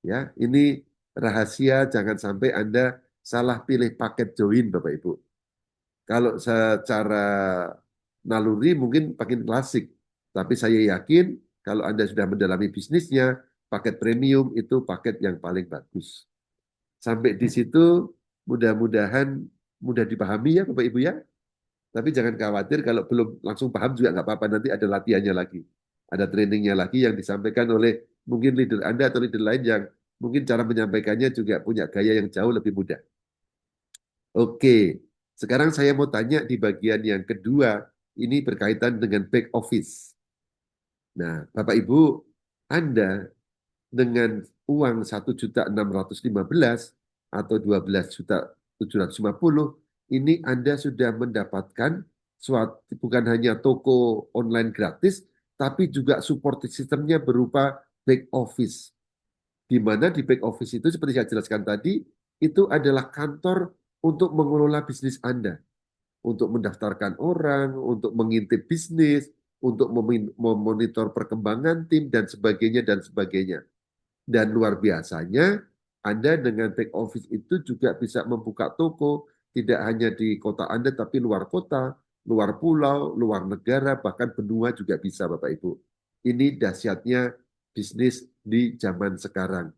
Ya, ini rahasia jangan sampai Anda salah pilih paket join Bapak Ibu. Kalau secara naluri mungkin paket klasik, tapi saya yakin kalau Anda sudah mendalami bisnisnya, paket premium itu paket yang paling bagus. Sampai di situ mudah-mudahan mudah dipahami ya Bapak Ibu ya. Tapi jangan khawatir kalau belum langsung paham juga nggak apa-apa, nanti ada latihannya lagi. Ada trainingnya lagi yang disampaikan oleh mungkin leader Anda atau leader lain yang mungkin cara menyampaikannya juga punya gaya yang jauh lebih mudah. Oke, sekarang saya mau tanya di bagian yang kedua, ini berkaitan dengan back office. Nah, Bapak Ibu, Anda dengan uang 1.615 atau 12.750 ini Anda sudah mendapatkan suatu bukan hanya toko online gratis tapi juga support sistemnya berupa back office. Di mana di back office itu seperti saya jelaskan tadi itu adalah kantor untuk mengelola bisnis Anda, untuk mendaftarkan orang, untuk mengintip bisnis, untuk memonitor perkembangan tim dan sebagainya dan sebagainya. Dan luar biasanya, Anda dengan back office itu juga bisa membuka toko, tidak hanya di kota Anda, tapi luar kota, luar pulau, luar negara, bahkan benua juga bisa, Bapak Ibu. Ini dahsyatnya bisnis di zaman sekarang.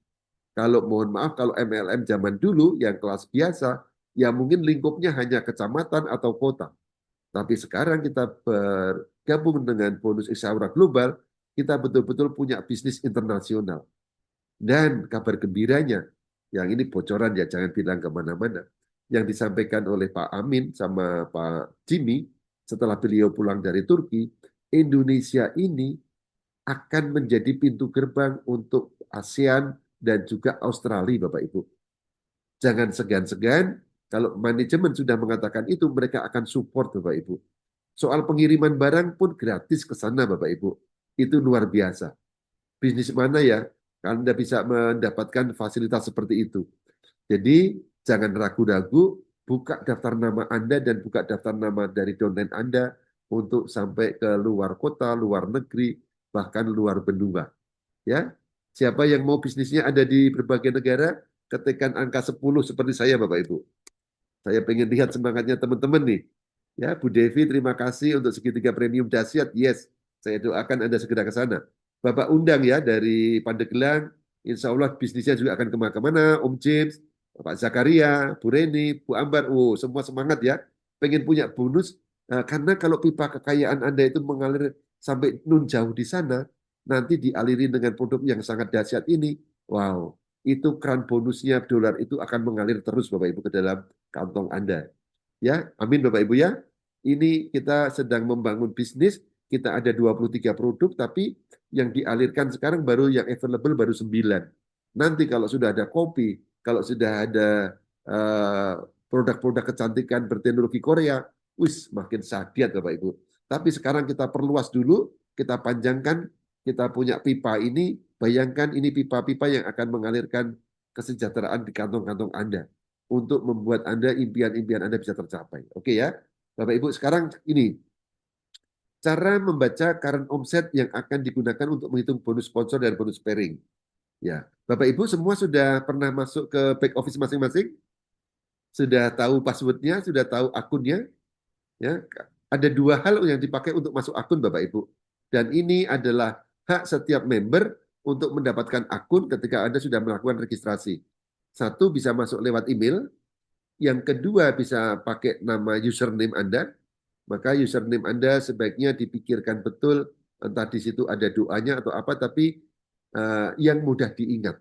Kalau mohon maaf, kalau MLM zaman dulu yang kelas biasa, ya mungkin lingkupnya hanya kecamatan atau kota. Tapi sekarang kita bergabung dengan bonus Isyawarah Global, kita betul-betul punya bisnis internasional. Dan kabar gembiranya, yang ini bocoran ya, jangan bilang kemana-mana, yang disampaikan oleh Pak Amin sama Pak Jimmy setelah beliau pulang dari Turki, Indonesia ini akan menjadi pintu gerbang untuk ASEAN dan juga Australia, Bapak Ibu. Jangan segan-segan, kalau manajemen sudah mengatakan itu, mereka akan support, Bapak Ibu. Soal pengiriman barang pun gratis ke sana, Bapak Ibu. Itu luar biasa. Bisnis mana ya Anda bisa mendapatkan fasilitas seperti itu. Jadi jangan ragu-ragu, buka daftar nama Anda dan buka daftar nama dari downline Anda untuk sampai ke luar kota, luar negeri, bahkan luar benua. Ya, siapa yang mau bisnisnya ada di berbagai negara, ketikkan angka 10 seperti saya Bapak Ibu. Saya pengen lihat semangatnya teman-teman nih. Ya, Bu Devi, terima kasih untuk segitiga premium dahsyat. Yes, saya doakan Anda segera ke sana. Bapak undang ya dari Pandeglang. Insya Allah bisnisnya juga akan kemana-mana. Om James, Bapak Zakaria, Bu Reni, Bu Ambar. Oh, semua semangat ya. Pengen punya bonus. Karena kalau pipa kekayaan Anda itu mengalir sampai nun jauh di sana, nanti dialiri dengan produk yang sangat dahsyat ini. Wow, itu keran bonusnya dolar itu akan mengalir terus Bapak Ibu ke dalam kantong Anda. Ya, amin Bapak Ibu ya. Ini kita sedang membangun bisnis, kita ada 23 produk, tapi yang dialirkan sekarang baru yang available baru 9. Nanti kalau sudah ada kopi, kalau sudah ada produk-produk kecantikan berteknologi Korea, wis makin sadiat Bapak Ibu. Tapi sekarang kita perluas dulu, kita panjangkan, kita punya pipa ini, bayangkan ini pipa-pipa yang akan mengalirkan kesejahteraan di kantong-kantong Anda untuk membuat Anda impian-impian Anda bisa tercapai. Oke ya, Bapak Ibu, sekarang ini cara membaca current omset yang akan digunakan untuk menghitung bonus sponsor dan bonus pairing. Ya, Bapak Ibu semua sudah pernah masuk ke back office masing-masing? Sudah tahu passwordnya, sudah tahu akunnya? Ya, ada dua hal yang dipakai untuk masuk akun Bapak Ibu. Dan ini adalah hak setiap member untuk mendapatkan akun ketika Anda sudah melakukan registrasi. Satu bisa masuk lewat email, yang kedua bisa pakai nama username Anda. Maka username Anda sebaiknya dipikirkan betul, entah di situ ada doanya atau apa, tapi yang mudah diingat.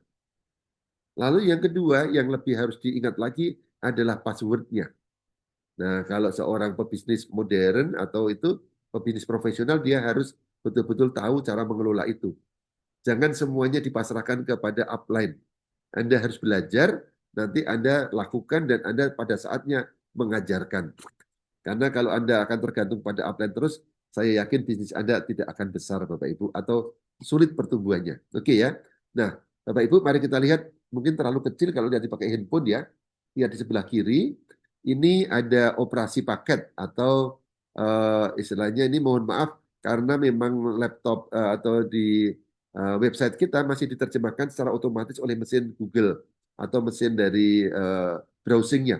Lalu yang kedua, yang lebih harus diingat lagi adalah passwordnya. Nah, kalau seorang pebisnis modern atau itu pebisnis profesional, dia harus betul-betul tahu cara mengelola itu. Jangan semuanya dipasrahkan kepada upline. Anda harus belajar, nanti Anda lakukan dan Anda pada saatnya mengajarkan. Karena kalau Anda akan tergantung pada upline terus, saya yakin bisnis Anda tidak akan besar Bapak Ibu atau sulit pertumbuhannya. Oke ya. Nah, Bapak Ibu mari kita lihat, mungkin terlalu kecil kalau dia dipakai handphone ya. Lihat di sebelah kiri, ini ada operasi paket atau istilahnya ini mohon maaf karena memang laptop atau di website kita masih diterjemahkan secara otomatis oleh mesin Google atau mesin dari browsingnya.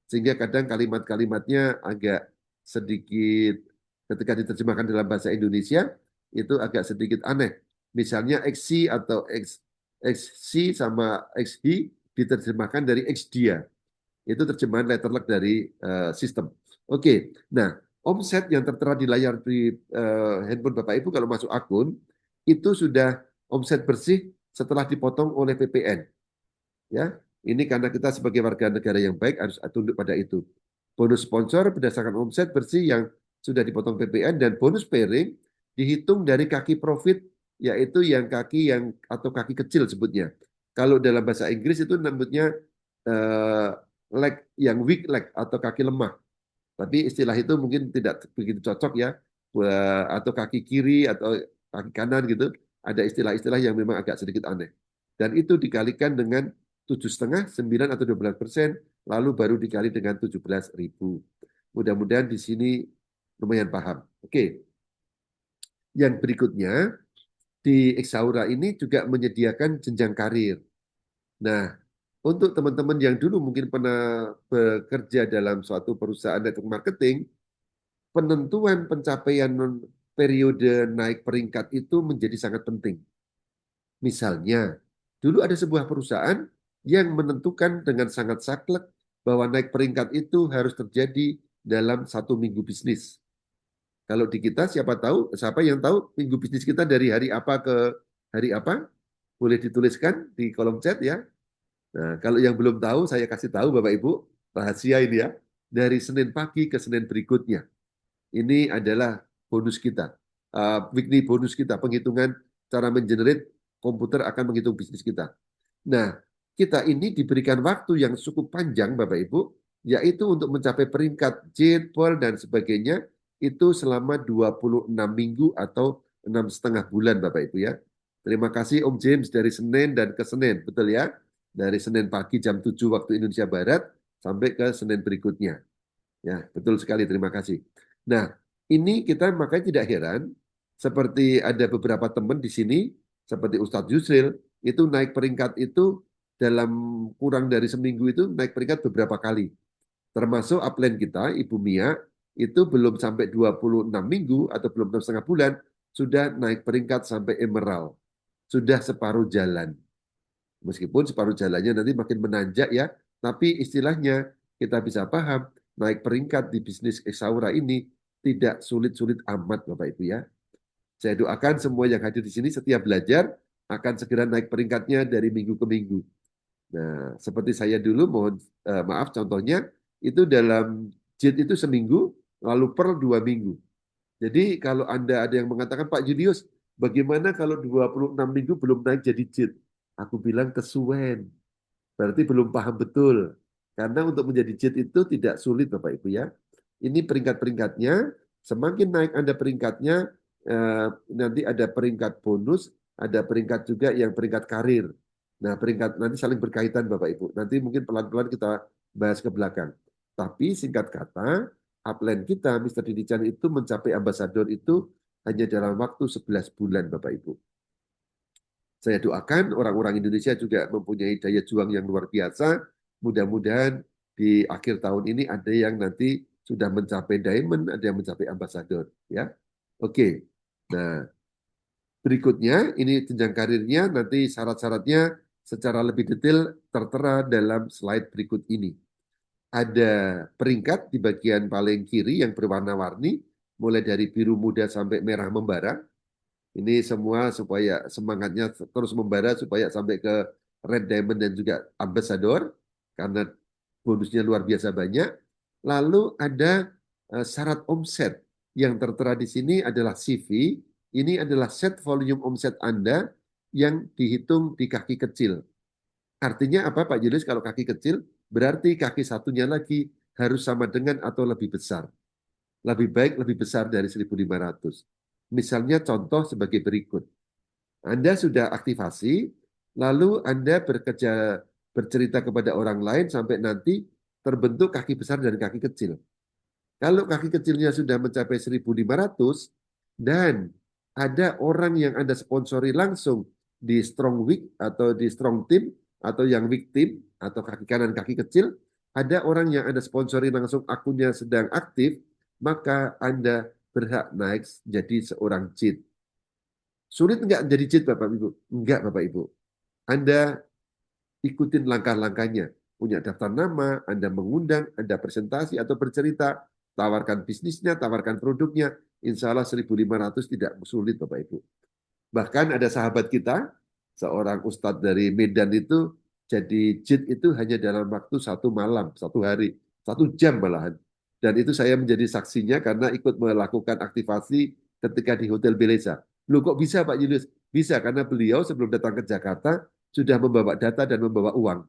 Sehingga kadang kalimat-kalimatnya agak sedikit ketika diterjemahkan dalam bahasa Indonesia itu agak sedikit aneh. Misalnya XC atau XC sama XH diterjemahkan dari XDia. Itu terjemahan letterlock dari sistem. Oke, nah omset yang tertera di layar di handphone Bapak Ibu kalau masuk akun itu sudah omset bersih setelah dipotong oleh PPN. Ya, ini karena kita sebagai warga negara yang baik harus tunduk pada itu. Bonus sponsor berdasarkan omset bersih yang sudah dipotong PPN dan bonus pairing dihitung dari kaki profit, yaitu yang kaki yang atau kaki kecil sebutnya. Kalau dalam bahasa Inggris itu namanya leg yang weak leg atau kaki lemah. Tapi istilah itu mungkin tidak begitu cocok ya, atau kaki kiri atau kaki kanan gitu. Ada istilah-istilah yang memang agak sedikit aneh. Dan itu dikalikan dengan 7,5, 9 atau 12%, lalu baru dikali dengan 17.000. Mudah-mudahan di sini lumayan paham. Oke. Yang berikutnya, di Exaura ini juga menyediakan jenjang karir. Nah, untuk teman-teman yang dulu mungkin pernah bekerja dalam suatu perusahaan network marketing, penentuan pencapaian periode naik peringkat itu menjadi sangat penting. Misalnya, dulu ada sebuah perusahaan yang menentukan dengan sangat saklek bahwa naik peringkat itu harus terjadi dalam 1 minggu bisnis. Kalau di kita siapa yang tahu minggu bisnis kita dari hari apa ke hari apa? Boleh dituliskan di kolom chat ya. Nah, kalau yang belum tahu, saya kasih tahu Bapak Ibu, rahasia ini ya. Dari Senin pagi ke Senin berikutnya. Ini adalah bonus kita. Weekly bonus kita, penghitungan cara mengenerate komputer akan menghitung bisnis kita. Nah, kita ini diberikan waktu yang cukup panjang Bapak Ibu, yaitu untuk mencapai peringkat J, Pol, dan sebagainya, itu selama 26 minggu atau 6,5 bulan Bapak Ibu ya. Terima kasih Om James dari Senin dan ke Senin, betul ya? Dari Senin pagi jam 7 waktu Indonesia Barat sampai ke Senin berikutnya. Ya, betul sekali, terima kasih. Nah, ini kita makanya tidak heran, seperti ada beberapa teman di sini, seperti Ustadz Yusril, itu naik peringkat itu dalam kurang dari seminggu itu naik peringkat beberapa kali. Termasuk upline kita, Ibu Mia, itu belum sampai 26 minggu atau belum 6,5 bulan, sudah naik peringkat sampai emerald. Sudah separuh jalan. Meskipun separuh jalannya nanti makin menanjak ya, tapi istilahnya kita bisa paham, naik peringkat di bisnis Exaura ini tidak sulit-sulit amat Bapak Ibu ya. Saya doakan semua yang hadir di sini setiap belajar akan segera naik peringkatnya dari minggu ke minggu. Nah, seperti saya dulu, mohon maaf contohnya, itu dalam JIT itu seminggu, lalu per 2 minggu. Jadi kalau Anda ada yang mengatakan, Pak Julius, bagaimana kalau 26 minggu belum naik jadi JIT? Aku bilang kesuwen, berarti belum paham betul. Karena untuk menjadi JIT itu tidak sulit Bapak Ibu ya. Ini peringkat-peringkatnya, semakin naik Anda peringkatnya, nanti ada peringkat bonus, ada peringkat juga yang peringkat karir. Nah, peringkat nanti saling berkaitan Bapak Ibu. Nanti mungkin pelan-pelan kita bahas ke belakang. Tapi singkat kata, upline kita, Mr. Didi Chan itu mencapai ambasador itu hanya dalam waktu 11 bulan Bapak Ibu. Saya doakan orang-orang Indonesia juga mempunyai daya juang yang luar biasa. Mudah-mudahan di akhir tahun ini ada yang nanti sudah mencapai diamond, ada yang mencapai ambasador. Ya, oke. Nah, berikutnya ini jenjang karirnya. Nanti syarat-syaratnya secara lebih detail tertera dalam slide berikut ini. Ada peringkat di bagian paling kiri yang berwarna-warni, mulai dari biru muda sampai merah membara. Ini semua supaya semangatnya terus membara supaya sampai ke Red Diamond dan juga Ambassador karena bonusnya luar biasa banyak. Lalu ada syarat omset yang tertera di sini adalah CV. Ini adalah set volume omset Anda yang dihitung di kaki kecil. Artinya apa Pak Julius kalau kaki kecil? Berarti kaki satunya lagi harus sama dengan atau lebih besar. Lebih baik, lebih besar dari 1.500. Misalnya contoh sebagai berikut. Anda sudah aktivasi, lalu Anda bercerita kepada orang lain sampai nanti terbentuk kaki besar dan kaki kecil. Kalau kaki kecilnya sudah mencapai 1.500 dan ada orang yang Anda sponsori langsung di Strong Week atau di Strong Team atau yang Weak Team atau kaki kanan kaki kecil, ada orang yang Anda sponsori langsung akunnya sedang aktif, maka Anda berhak naik jadi seorang JIT. Sulit enggak jadi JIT Bapak Ibu? Enggak Bapak Ibu. Anda ikutin langkah-langkahnya. Punya daftar nama, Anda mengundang, Anda presentasi atau bercerita, tawarkan bisnisnya, tawarkan produknya, insya Allah 1.500 tidak sulit Bapak Ibu. Bahkan ada sahabat kita, seorang ustadz dari Medan itu, jadi JIT itu hanya dalam waktu 1 malam, 1 hari, 1 jam malahan. Dan itu saya menjadi saksinya karena ikut melakukan aktivasi ketika di Hotel Beleza. Loh kok bisa Pak Julius? Bisa karena beliau sebelum datang ke Jakarta sudah membawa data dan membawa uang.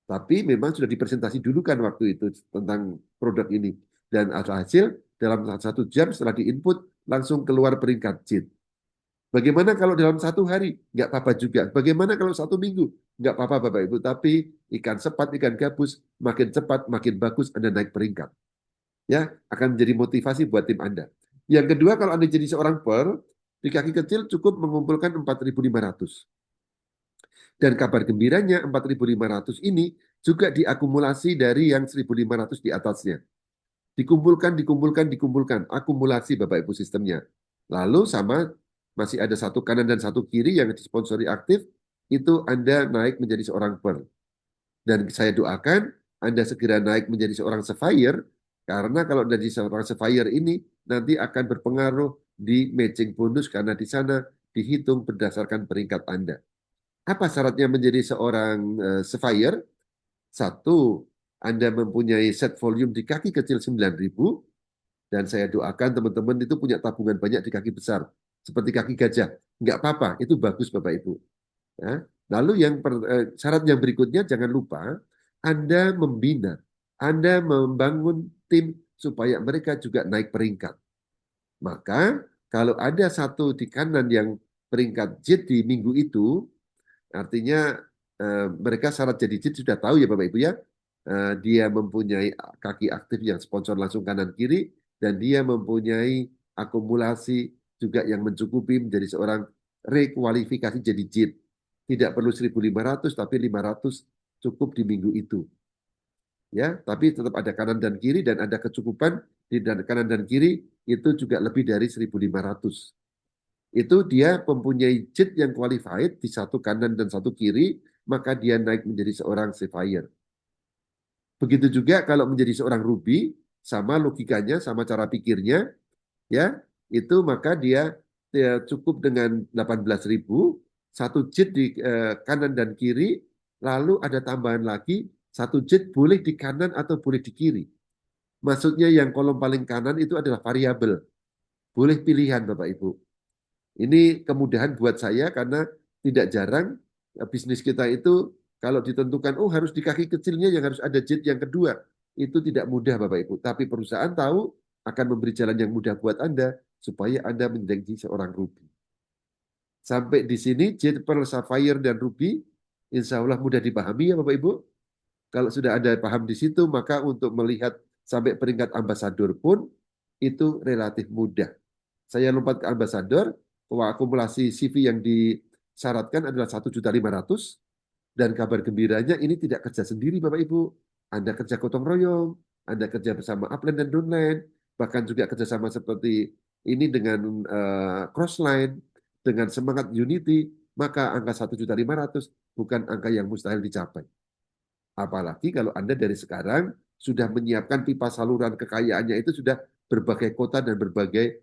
Tapi memang sudah dipresentasi dulu kan waktu itu tentang produk ini. Dan hasil dalam 1 jam setelah diinput langsung keluar peringkat JIT. Bagaimana kalau dalam 1 hari? Nggak apa-apa juga. Bagaimana kalau 1 minggu? Nggak apa-apa Bapak Ibu. Tapi ikan sepat, ikan gabus, makin cepat, makin bagus Anda naik peringkat. Ya, akan menjadi motivasi buat tim Anda. Yang kedua, kalau Anda jadi seorang per, di kaki kecil cukup mengumpulkan 4.500. Dan kabar gembiranya 4.500 ini juga diakumulasi dari yang 1.500 di atasnya. Dikumpulkan, dikumpulkan, dikumpulkan. Akumulasi Bapak Ibu sistemnya. Lalu sama masih ada 1 kanan dan 1 kiri yang disponsori aktif, itu Anda naik menjadi seorang per. Dan saya doakan Anda segera naik menjadi seorang Sapphire, karena kalau dari seorang Sapphire ini nanti akan berpengaruh di matching bonus karena di sana dihitung berdasarkan peringkat Anda. Apa syaratnya menjadi seorang Sapphire? 1, Anda mempunyai set volume di kaki kecil 9.000, dan saya doakan teman-teman itu punya tabungan banyak di kaki besar, seperti kaki gajah. Nggak apa-apa, itu bagus Bapak Ibu. Ya. Lalu syarat yang berikutnya, jangan lupa Anda membina, Anda membangun tim supaya mereka juga naik peringkat. Maka kalau ada 1 di kanan yang peringkat JIT di minggu itu, artinya mereka syarat jadi JIT sudah tahu ya Bapak Ibu ya. Dia mempunyai kaki aktif yang sponsor langsung kanan kiri, dan dia mempunyai akumulasi juga yang mencukupi menjadi seorang rekualifikasi jadi JIT. Tidak perlu 1.500 tapi 500 cukup di minggu itu. Ya, tapi tetap ada kanan dan kiri dan ada kecukupan di kanan dan kiri itu juga lebih dari 1.500. Itu dia mempunyai JIT yang qualified di 1 kanan dan 1 kiri, maka dia naik menjadi seorang Sapphire. Begitu juga kalau menjadi seorang Ruby, sama logikanya, sama cara pikirnya, ya, itu maka dia cukup dengan 18.000, 1 JIT di kanan dan kiri, lalu ada tambahan lagi, 1 JIT boleh di kanan atau boleh di kiri. Maksudnya yang kolom paling kanan itu adalah variabel. Boleh pilihan Bapak Ibu. Ini kemudahan buat saya karena tidak jarang bisnis kita itu kalau ditentukan, oh harus di kaki kecilnya yang harus ada jet yang kedua, itu tidak mudah Bapak Ibu. Tapi perusahaan tahu akan memberi jalan yang mudah buat Anda, supaya Anda menjadi seorang ruby. Sampai di sini, jet, pearl, sapphire, dan ruby, insya Allah mudah dipahami ya Bapak Ibu. Kalau sudah ada paham di situ, maka untuk melihat sampai peringkat ambasador pun, itu relatif mudah. Saya lompat ke ambasador, bahwa akumulasi CV yang disyaratkan adalah 1.500.000, dan kabar gembiranya ini tidak kerja sendiri Bapak Ibu. Anda kerja gotong royong, Anda kerja bersama upline dan downline, bahkan juga kerjasama seperti ini dengan crossline, dengan semangat unity, maka angka 1.500.000 bukan angka yang mustahil dicapai. Apalagi kalau Anda dari sekarang sudah menyiapkan pipa saluran kekayaannya itu sudah berbagai kota dan berbagai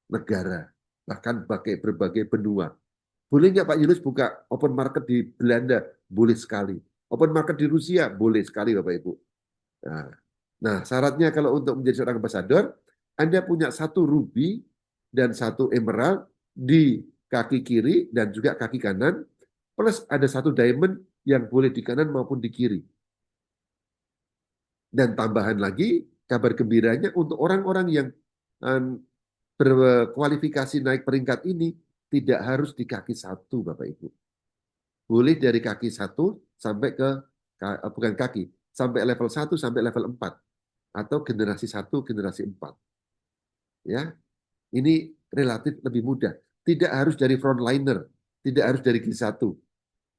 negara, bahkan berbagai benua. Boleh nggak Pak Yunus buka open market di Belanda? Boleh sekali. Open market di Rusia? Boleh sekali Bapak Ibu. Nah, syaratnya kalau untuk menjadi seorang ambasador, Anda punya 1 ruby dan 1 emerald di kaki kiri dan juga kaki kanan, plus ada 1 diamond yang boleh di kanan maupun di kiri. Dan tambahan lagi, kabar gembiranya untuk orang-orang yang berkualifikasi naik peringkat ini, tidak harus di kaki 1, Bapak Ibu. Boleh dari kaki 1 sampai ke, bukan kaki, sampai level 1 sampai level 4. Atau generasi 1, generasi 4. Ya, ini relatif lebih mudah. Tidak harus dari frontliner, tidak harus dari G1.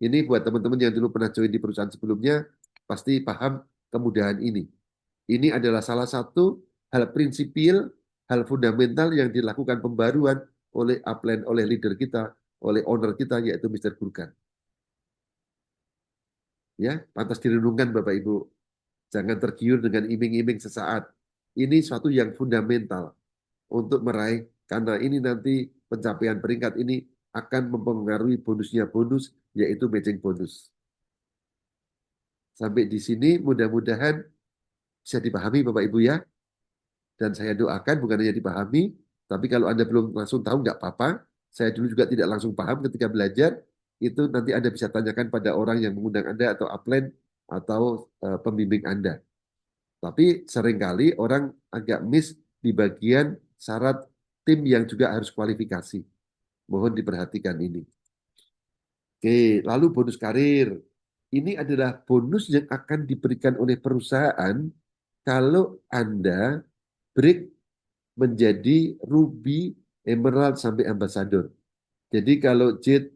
Ini buat teman-teman yang dulu pernah join di perusahaan sebelumnya, pasti paham kemudahan ini. Ini adalah salah satu hal prinsipil, hal fundamental yang dilakukan pembaruan oleh upline, oleh leader kita, oleh owner kita, yaitu Mr. Gurkan. Ya, pantas direnungkan Bapak Ibu. Jangan tergiur dengan iming-iming sesaat. Ini suatu yang fundamental untuk meraih, karena ini nanti pencapaian peringkat ini akan mempengaruhi bonusnya bonus, yaitu matching bonus. Sampai di sini mudah-mudahan bisa dipahami Bapak Ibu ya. Dan saya doakan bukan hanya dipahami, tapi kalau Anda belum langsung tahu nggak apa-apa. Saya dulu juga tidak langsung paham ketika belajar. Itu nanti Anda bisa tanyakan pada orang yang mengundang Anda atau upline atau pembimbing Anda. Tapi seringkali orang agak miss di bagian syarat tim yang juga harus kualifikasi. Mohon diperhatikan ini. Oke, lalu bonus karir. Ini adalah bonus yang akan diberikan oleh perusahaan kalau Anda break menjadi ruby, emerald, sampai ambassador. Jadi kalau jet,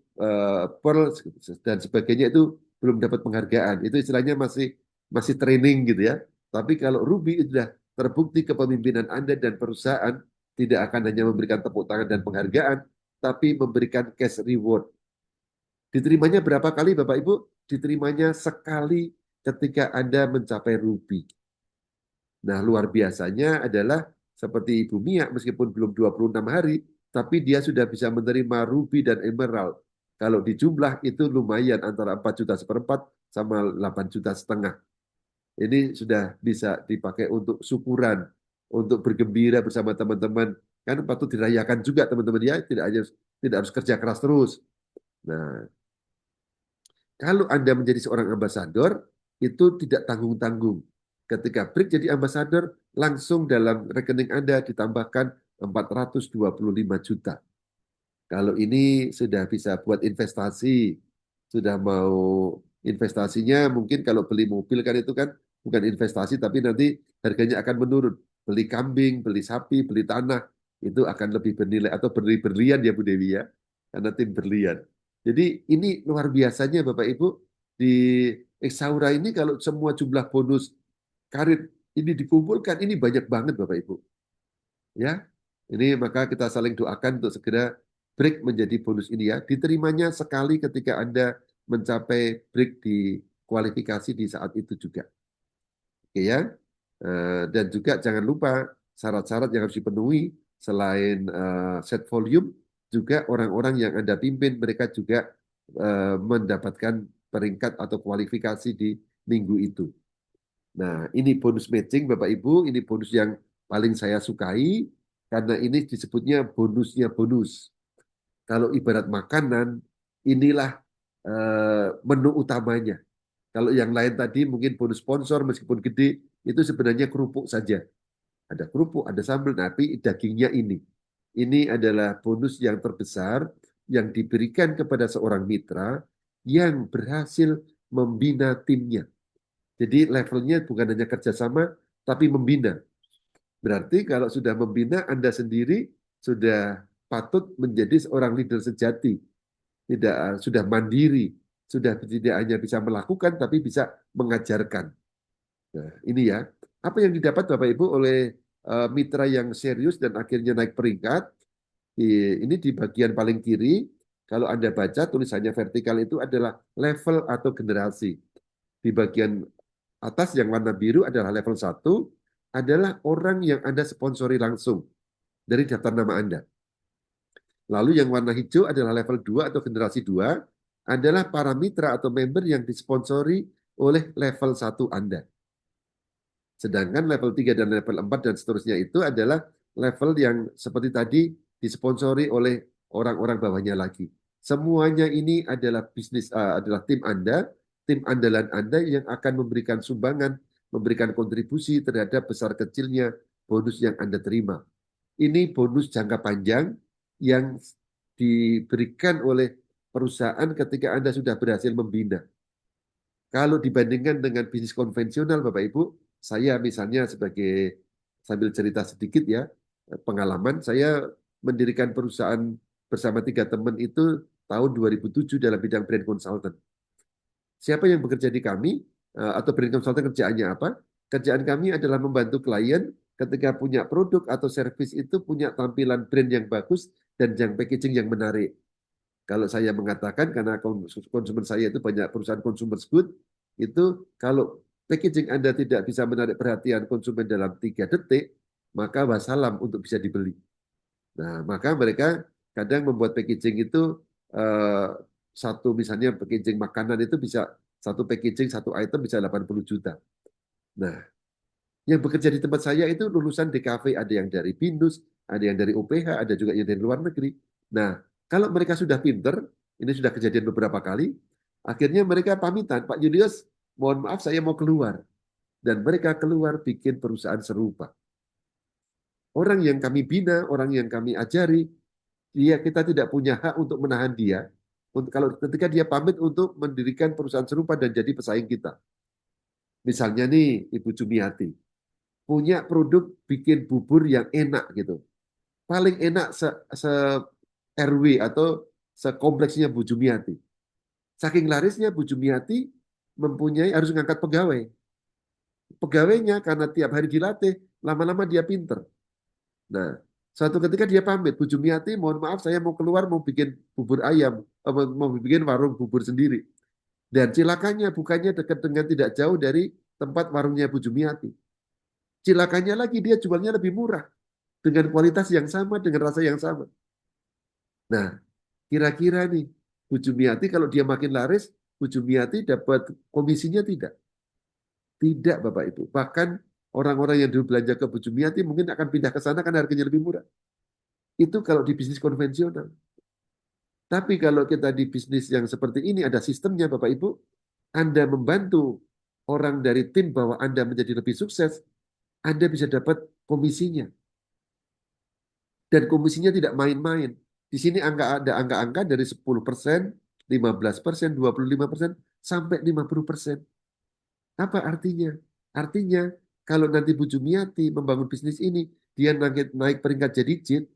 pearl, dan sebagainya itu belum dapat penghargaan. Itu istilahnya masih training gitu ya. Tapi kalau ruby itu sudah terbukti kepemimpinan Anda dan perusahaan tidak akan hanya memberikan tepuk tangan dan penghargaan, tapi memberikan cash reward. Diterimanya berapa kali Bapak Ibu? Diterimanya sekali ketika Anda mencapai ruby. Nah, luar biasanya adalah seperti Ibu Mia, meskipun belum 26 hari, tapi dia sudah bisa menerima ruby dan emerald. Kalau dijumlah itu lumayan, antara 4 juta seperempat sama 8 juta setengah. Ini sudah bisa dipakai untuk syukuran, untuk bergembira bersama teman-teman. Kan patut dirayakan juga teman-teman ya, tidak harus kerja keras terus. Nah, kalau Anda menjadi seorang ambasador, itu tidak tanggung-tanggung. Ketika break jadi ambasador, langsung dalam rekening Anda ditambahkan 425 juta. Kalau ini sudah bisa buat investasi, sudah mau investasinya mungkin kalau beli mobil kan itu kan bukan investasi, tapi nanti harganya akan menurun. Beli kambing, beli sapi, beli tanah, itu akan lebih bernilai, atau beli berlian ya Bu Dewi ya, karena tim berlian. Jadi ini luar biasanya Bapak Ibu, di Exaura ini kalau semua jumlah bonus karir ini dikumpulkan, ini banyak banget Bapak Ibu. Ya, ini maka kita saling doakan untuk segera break menjadi bonus ini ya. Diterimanya sekali ketika Anda mencapai break di kualifikasi di saat itu juga. Oke ya. Dan juga jangan lupa syarat-syarat yang harus dipenuhi selain set volume, juga orang-orang yang Anda pimpin mereka juga mendapatkan peringkat atau kualifikasi di minggu itu. Nah, ini bonus matching Bapak Ibu, ini bonus yang paling saya sukai karena ini disebutnya bonusnya bonus. Kalau ibarat makanan, inilah menu utamanya. Kalau yang lain tadi mungkin bonus sponsor meskipun gede, itu sebenarnya kerupuk saja. Ada kerupuk, ada sambal, tapi dagingnya ini. Ini adalah bonus yang terbesar yang diberikan kepada seorang mitra yang berhasil membina timnya. Jadi levelnya bukan hanya kerjasama, tapi membina. Berarti kalau sudah membina, Anda sendiri sudah patut menjadi seorang leader sejati. Tidak sudah mandiri, sudah tidak hanya bisa melakukan, tapi bisa mengajarkan. Nah, ini ya. Apa yang didapat Bapak Ibu oleh mitra yang serius dan akhirnya naik peringkat, ini di bagian paling kiri, kalau Anda baca tulisannya vertikal itu adalah level atau generasi. Di bagian atas yang warna biru adalah level 1, adalah orang yang Anda sponsori langsung dari daftar nama Anda. Lalu yang warna hijau adalah level 2 atau generasi 2, adalah para mitra atau member yang disponsori oleh level 1 Anda. Sedangkan level 3 dan level 4 dan seterusnya itu adalah level yang seperti tadi disponsori oleh orang-orang bawahnya lagi. Semuanya ini adalah bisnis, adalah tim Anda, tim andalan Anda yang akan memberikan sumbangan, memberikan kontribusi terhadap besar kecilnya bonus yang Anda terima. Ini bonus jangka panjang yang diberikan oleh perusahaan ketika Anda sudah berhasil membina. Kalau dibandingkan dengan bisnis konvensional, Bapak Ibu, saya misalnya sebagai, sambil cerita sedikit ya, pengalaman, saya mendirikan perusahaan bersama 3 teman itu tahun 2007 dalam bidang brand consultant. Siapa yang bekerja di kami, atau brand consultant kerjaannya apa? Kerjaan kami adalah membantu klien ketika punya produk atau service itu punya tampilan brand yang bagus dan yang packaging yang menarik. Kalau saya mengatakan, karena konsumen saya itu banyak perusahaan consumer good, itu kalau packaging Anda tidak bisa menarik perhatian konsumen dalam 3 detik, maka wassalam untuk bisa dibeli. Nah, maka mereka kadang membuat packaging itu, satu misalnya packaging makanan itu bisa, satu packaging, satu item bisa 80 juta. Nah, yang bekerja di tempat saya itu lulusan DKV, ada yang dari BINUS, ada yang dari UPH, ada juga yang dari luar negeri. Nah, kalau mereka sudah pinter, ini sudah kejadian beberapa kali, akhirnya mereka pamitan, Pak Julius, mohon maaf saya mau keluar. Dan mereka keluar bikin perusahaan serupa. Orang yang kami bina, orang yang kami ajari, kita tidak punya hak untuk menahan dia. Kalau ketika dia pamit untuk mendirikan perusahaan serupa dan jadi pesaing kita. Misalnya nih, Ibu Jumiati, punya produk bikin bubur yang enak gitu. Paling enak se RW atau sekompleksnya Bu Jumiati. Saking larisnya Bu Jumiati mempunyai, harus ngangkat pegawai. Pegawainya karena tiap hari dilatih, lama-lama dia pinter. Nah, suatu ketika dia pamit, Bu Jumiati, mohon maaf saya mau keluar mau bikin bubur ayam, mau bikin warung bubur sendiri. Dan cilakannya bukannya dekat dengan tidak jauh dari tempat warungnya Bu Jumiati. Cilakannya lagi dia jualnya lebih murah dengan kualitas yang sama, dengan rasa yang sama. Nah, kira-kira nih, Bu Jumiati kalau dia makin laris, Bu Jumiati dapat komisinya tidak? Tidak, Bapak Ibu. Bahkan orang-orang yang dulu belanja ke Bu Jumiati mungkin akan pindah ke sana karena harganya lebih murah. Itu kalau di bisnis konvensional. Tapi kalau kita di bisnis yang seperti ini, ada sistemnya Bapak Ibu, Anda membantu orang dari tim bahwa Anda menjadi lebih sukses, Anda bisa dapat komisinya. Dan komisinya tidak main-main. Di sini ada angka-angka dari 10%, 15%, 25%, sampai 50%. Apa artinya? Artinya, kalau nanti Bu Jumiati membangun bisnis ini, dia naik peringkat jadi JIT,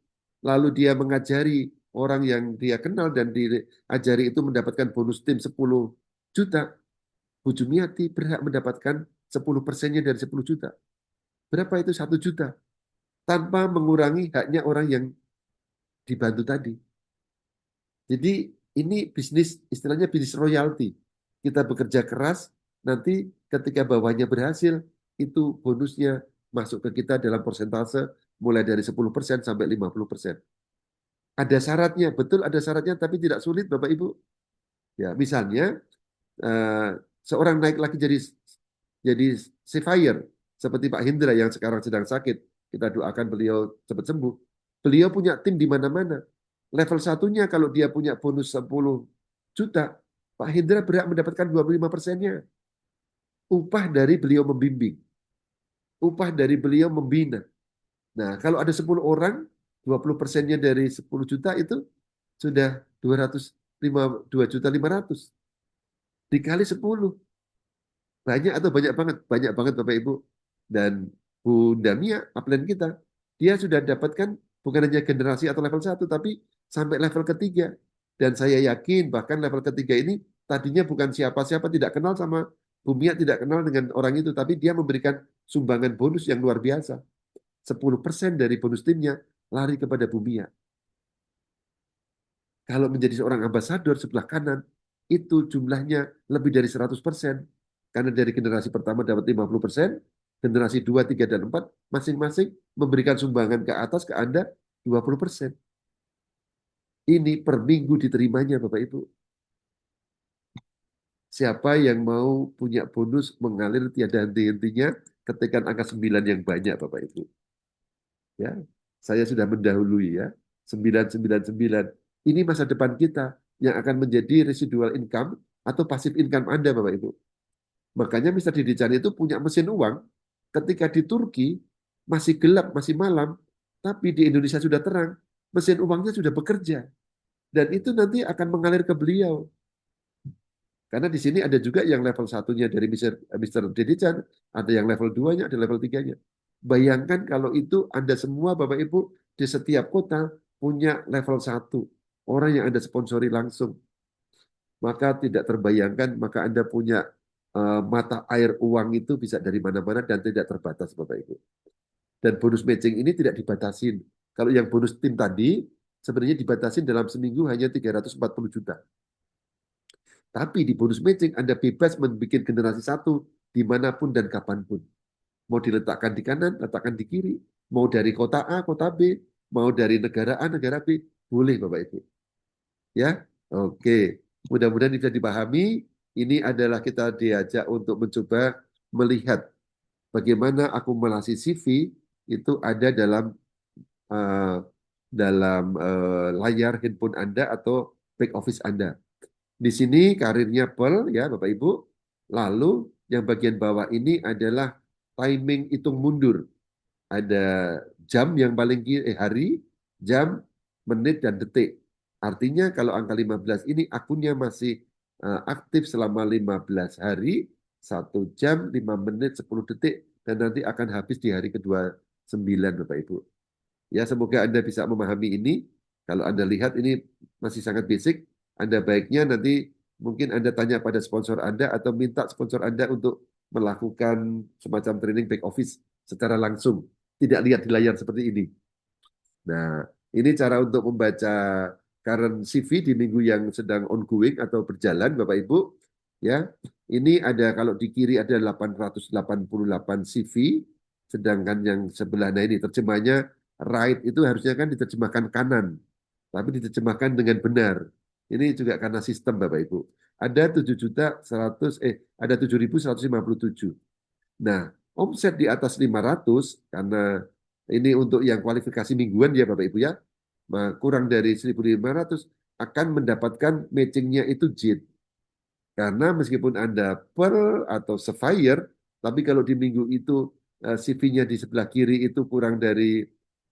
lalu dia mengajari orang yang dia kenal dan diajari itu mendapatkan bonus tim 10 juta, Bu Jumiati berhak mendapatkan 10%-nya dari 10 juta. Berapa itu 1 juta? Tanpa mengurangi haknya orang yang dibantu tadi. Jadi ini bisnis, istilahnya bisnis royalti. Kita bekerja keras, nanti ketika bawahnya berhasil, itu bonusnya masuk ke kita dalam persentase mulai dari 10% sampai 50%. Ada syaratnya, betul ada syaratnya, tapi tidak sulit Bapak Ibu. Ya, misalnya seorang naik lagi jadi surveyor seperti Pak Hendra yang sekarang sedang sakit. Kita doakan beliau cepat sembuh. Beliau punya tim di mana-mana. Level satunya kalau dia punya bonus 10 juta, Pak Hendra berhak mendapatkan 25%-nya. upah dari beliau membimbing, upah dari beliau membina. Nah, kalau ada 10 orang, 20%-nya dari 10 juta itu sudah 2 juta 500. Dikali 10. Banyak atau banyak banget? Banyak banget Bapak Ibu. Dan Bu Damia, upline kita, dia sudah dapatkan bukan hanya generasi atau level 1, tapi sampai level ketiga. Dan saya yakin bahkan level ketiga ini tadinya bukan siapa-siapa, tidak kenal sama Bu Mia, tidak kenal dengan orang itu, tapi dia memberikan sumbangan bonus yang luar biasa. 10% dari bonus timnya lari kepada Bu Mia. Kalau menjadi seorang ambasador sebelah kanan, itu jumlahnya lebih dari 100%. Karena dari generasi pertama dapat 50%, generasi 2, 3, dan 4, masing-masing memberikan sumbangan ke atas ke Anda 20%. Ini per minggu diterimanya Bapak Ibu. Siapa yang mau punya bonus mengalir tiada henti-hentinya ketika angka 9 yang banyak Bapak Ibu. Ya, saya sudah mendahului ya. 999. Ini masa depan kita yang akan menjadi residual income atau passive income Anda Bapak Ibu. Makanya Mr. Didi Chan itu punya mesin uang ketika di Turki masih gelap, masih malam, tapi di Indonesia sudah terang, mesin uangnya sudah bekerja. Dan itu nanti akan mengalir ke beliau. Karena di sini ada juga yang level satunya dari Mr. Didi Chan, ada yang level 2-nya, ada level 3-nya. Bayangkan kalau itu Anda semua Bapak Ibu di setiap kota punya level 1. Orang yang Anda sponsori langsung. Maka tidak terbayangkan, maka Anda punya mata air uang itu bisa dari mana-mana dan tidak terbatas Bapak Ibu. Dan bonus matching ini tidak dibatasin. Kalau yang bonus tim tadi sebenarnya dibatasin dalam seminggu hanya 340 juta. Tapi di bonus matching Anda bebas membuat generasi 1 dimanapun dan kapanpun. Mau diletakkan di kanan, letakkan di kiri. Mau dari kota A, kota B. Mau dari negara A, negara B. Boleh Bapak Ibu. Ya, oke. Mudah-mudahan bisa dipahami. Ini adalah kita diajak untuk mencoba melihat bagaimana akumulasi CV itu ada eh, dalam layar handphone Anda atau back office Anda. Di sini karirnya Pearl ya Bapak Ibu. Lalu yang bagian bawah ini adalah timing hitung mundur. Ada jam yang paling kiri, hari, jam, menit, dan detik. Artinya kalau angka 15 ini akunnya masih aktif selama 15 hari, 1 jam, 5 menit, 10 detik, dan nanti akan habis di hari kedua 9 Bapak Ibu. Ya, semoga Anda bisa memahami ini. Kalau Anda lihat ini masih sangat basic, Anda baiknya nanti mungkin Anda tanya pada sponsor Anda atau minta sponsor Anda untuk melakukan semacam training back office secara langsung. Tidak lihat di layar seperti ini. Nah, ini cara untuk membaca current CV di minggu yang sedang ongoing atau berjalan, Bapak Ibu. Ya, ini ada kalau di kiri ada 888 CV, sedangkan yang sebelah nah ini terjemahnya right itu harusnya kan diterjemahkan kanan, tapi diterjemahkan dengan benar. Ini juga karena sistem Bapak Ibu. Ada 7.157. Nah, omset di atas 500 karena ini untuk yang kualifikasi mingguan ya Bapak Ibu ya. Nah, kurang dari 1.500 akan mendapatkan matchingnya itu JIT. Karena meskipun Anda Pearl atau Sapphire, tapi kalau di minggu itu CV-nya di sebelah kiri itu kurang dari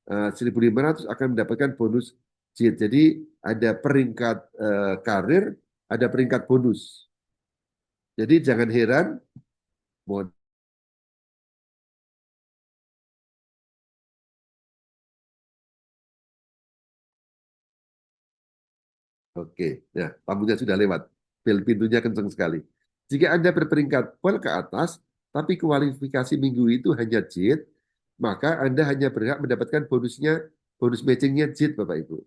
1.500 akan mendapatkan bonus JIT. Jadi ada peringkat karir, ada peringkat bonus. Jadi jangan heran, oke, ya tamunya sudah lewat. Bel pintunya kencang sekali. Jika Anda berperingkat pol ke atas, tapi kualifikasi minggu itu hanya JIT, maka Anda hanya berhak mendapatkan bonus matchingnya JIT, Bapak Ibu.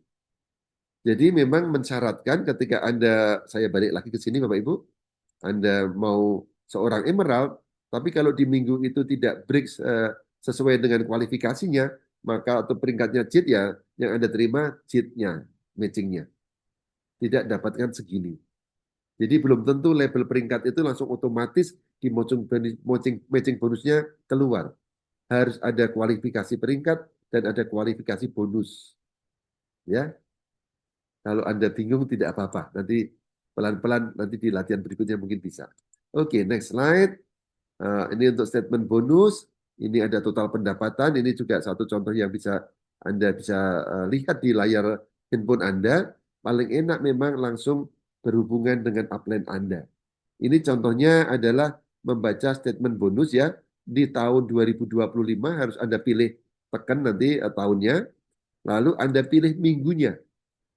Jadi memang mensyaratkan ketika Anda, saya balik lagi ke sini Bapak Ibu, Anda mau seorang emerald, tapi kalau di minggu itu tidak break sesuai dengan kualifikasinya, maka atau peringkatnya JIT ya, yang Anda terima JIT-nya, matchingnya. Tidak dapatkan segini. Jadi belum tentu label peringkat itu langsung otomatis di matching bonusnya keluar. Harus ada kualifikasi peringkat dan ada kualifikasi bonus. Ya, kalau Anda bingung tidak apa-apa. Nanti pelan-pelan nanti di latihan berikutnya mungkin bisa. Oke, next slide. Ini untuk statement bonus, ini ada total pendapatan, ini juga satu contoh yang Anda bisa lihat di layar handphone Anda. Paling enak memang langsung berhubungan dengan upline Anda. Ini contohnya adalah membaca statement bonus ya. Di tahun 2025 harus Anda pilih, tekan nanti tahunnya, lalu Anda pilih minggunya.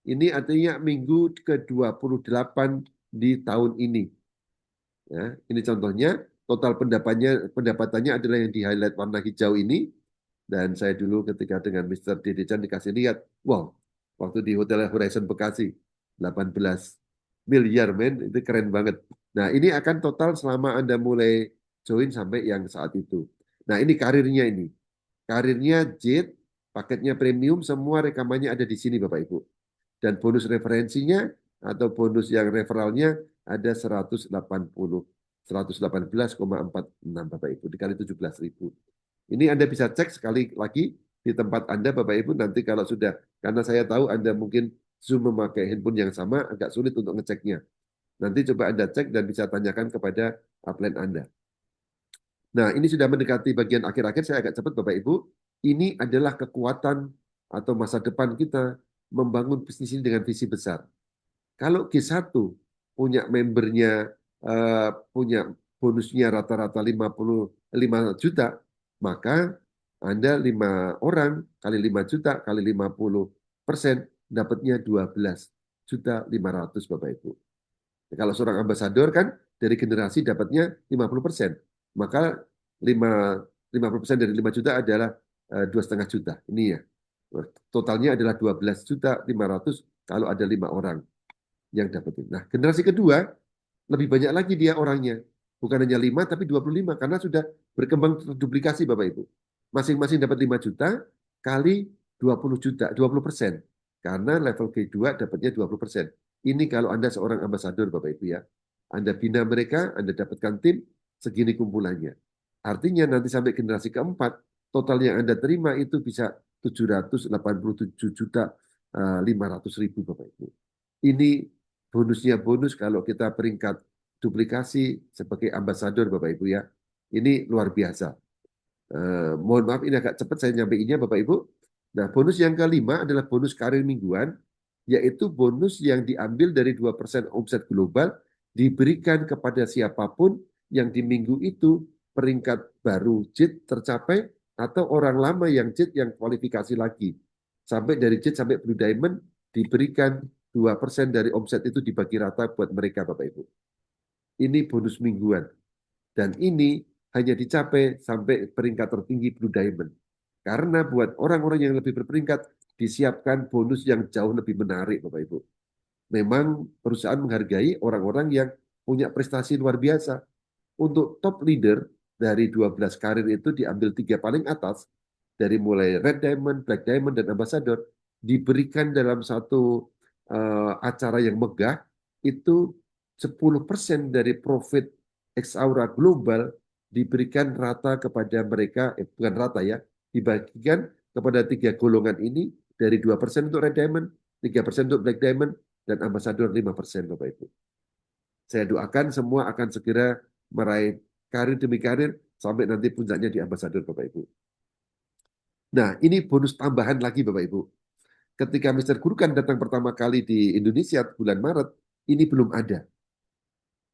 Ini artinya minggu ke-28 di tahun ini. Ya, ini contohnya, total pendapatannya adalah yang di highlight warna hijau ini. Dan saya dulu ketika dengan Mr. Dede Chan dikasih lihat, wow, waktu di Hotel Horizon Bekasi, 18 miliar men, itu keren banget. Nah ini akan total selama Anda mulai join sampai yang saat itu. Nah ini karirnya ini. Karirnya JIT, paketnya premium, semua rekamannya ada di sini Bapak Ibu. Dan bonus referensinya atau bonus yang referralnya ada 118,46 Bapak Ibu, dikali 17.000. Ini Anda bisa cek sekali lagi di tempat Anda Bapak Ibu, nanti kalau sudah, karena saya tahu Anda mungkin Zoom memakai handphone yang sama, agak sulit untuk ngeceknya. Nanti coba Anda cek dan bisa tanyakan kepada upline Anda. Nah, ini sudah mendekati bagian akhir-akhir, saya agak cepat Bapak Ibu. Ini adalah kekuatan atau masa depan kita membangun bisnis ini dengan visi besar. Kalau G1 punya membernya, punya bonusnya rata-rata 55 juta, maka Anda 5 orang kali 5 juta kali 50% dapatnya 12.500.000 Bapak Ibu. Kalau seorang ambasador kan dari generasi dapatnya 50%. Maka 50% dari 5 juta adalah 2,5 juta. Ini ya. Totalnya adalah 12.500.000 kalau ada 5 orang yang dapetin. Nah, generasi kedua lebih banyak lagi dia orangnya. Bukan hanya 5 tapi 25 karena sudah berkembang terduplikasi Bapak Ibu. Masing-masing dapat 5 juta kali 20 juta, 20%. Karena level G2 dapatnya 20%. Ini kalau Anda seorang ambasador Bapak Ibu ya. Anda bina mereka, Anda dapatkan tim, segini kumpulannya. Artinya nanti sampai generasi keempat, total yang Anda terima itu bisa 787 juta 500 ribu Bapak Ibu. Ini bonusnya bonus kalau kita peringkat duplikasi sebagai ambasador Bapak Ibu ya. Ini luar biasa. Mohon maaf ini agak cepat saya nyampeinnya Bapak Ibu. Nah, bonus yang kelima adalah bonus karir mingguan, yaitu bonus yang diambil dari 2% omset global, diberikan kepada siapapun yang di minggu itu peringkat baru JIT tercapai, atau orang lama yang JIT yang kualifikasi lagi. Sampai dari JIT sampai Blue Diamond diberikan 2% dari omset itu dibagi rata buat mereka Bapak Ibu. Ini bonus mingguan. Dan ini hanya dicapai sampai peringkat tertinggi Blue Diamond. Karena buat orang-orang yang lebih berperingkat, disiapkan bonus yang jauh lebih menarik Bapak Ibu. Memang perusahaan menghargai orang-orang yang punya prestasi luar biasa. Untuk top leader dari 12 karir itu diambil 3 paling atas, dari mulai Red Diamond, Black Diamond, dan Ambassador, diberikan dalam satu acara yang megah, itu 10% dari profit X-Aura Global diberikan rata kepada mereka, bukan rata ya, dibagikan kepada 3 golongan ini, dari 2% untuk Red Diamond, 3% untuk Black Diamond, dan Ambassador 5% Bapak Ibu. Saya doakan semua akan segera meraih karir demi karir sampai nanti puncaknya di Ambassador Bapak Ibu. Nah, ini bonus tambahan lagi Bapak Ibu. Ketika Mr. Gurukan datang pertama kali di Indonesia bulan Maret, ini belum ada.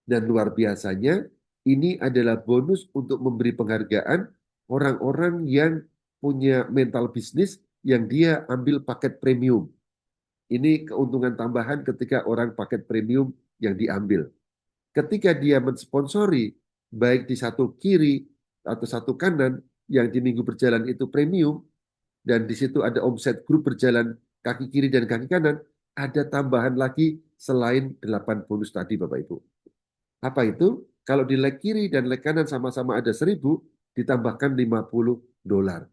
Dan luar biasanya, ini adalah bonus untuk memberi penghargaan orang-orang yang punya mental bisnis yang dia ambil paket premium. Ini keuntungan tambahan ketika orang paket premium yang diambil. Ketika dia mensponsori, baik di satu kiri atau satu kanan, yang di minggu berjalan itu premium, dan di situ ada omset grup berjalan kaki kiri dan kaki kanan, ada tambahan lagi selain 8 bonus tadi Bapak Ibu. Apa itu? Kalau di leg kiri dan leg kanan sama-sama ada 1.000, ditambahkan $50.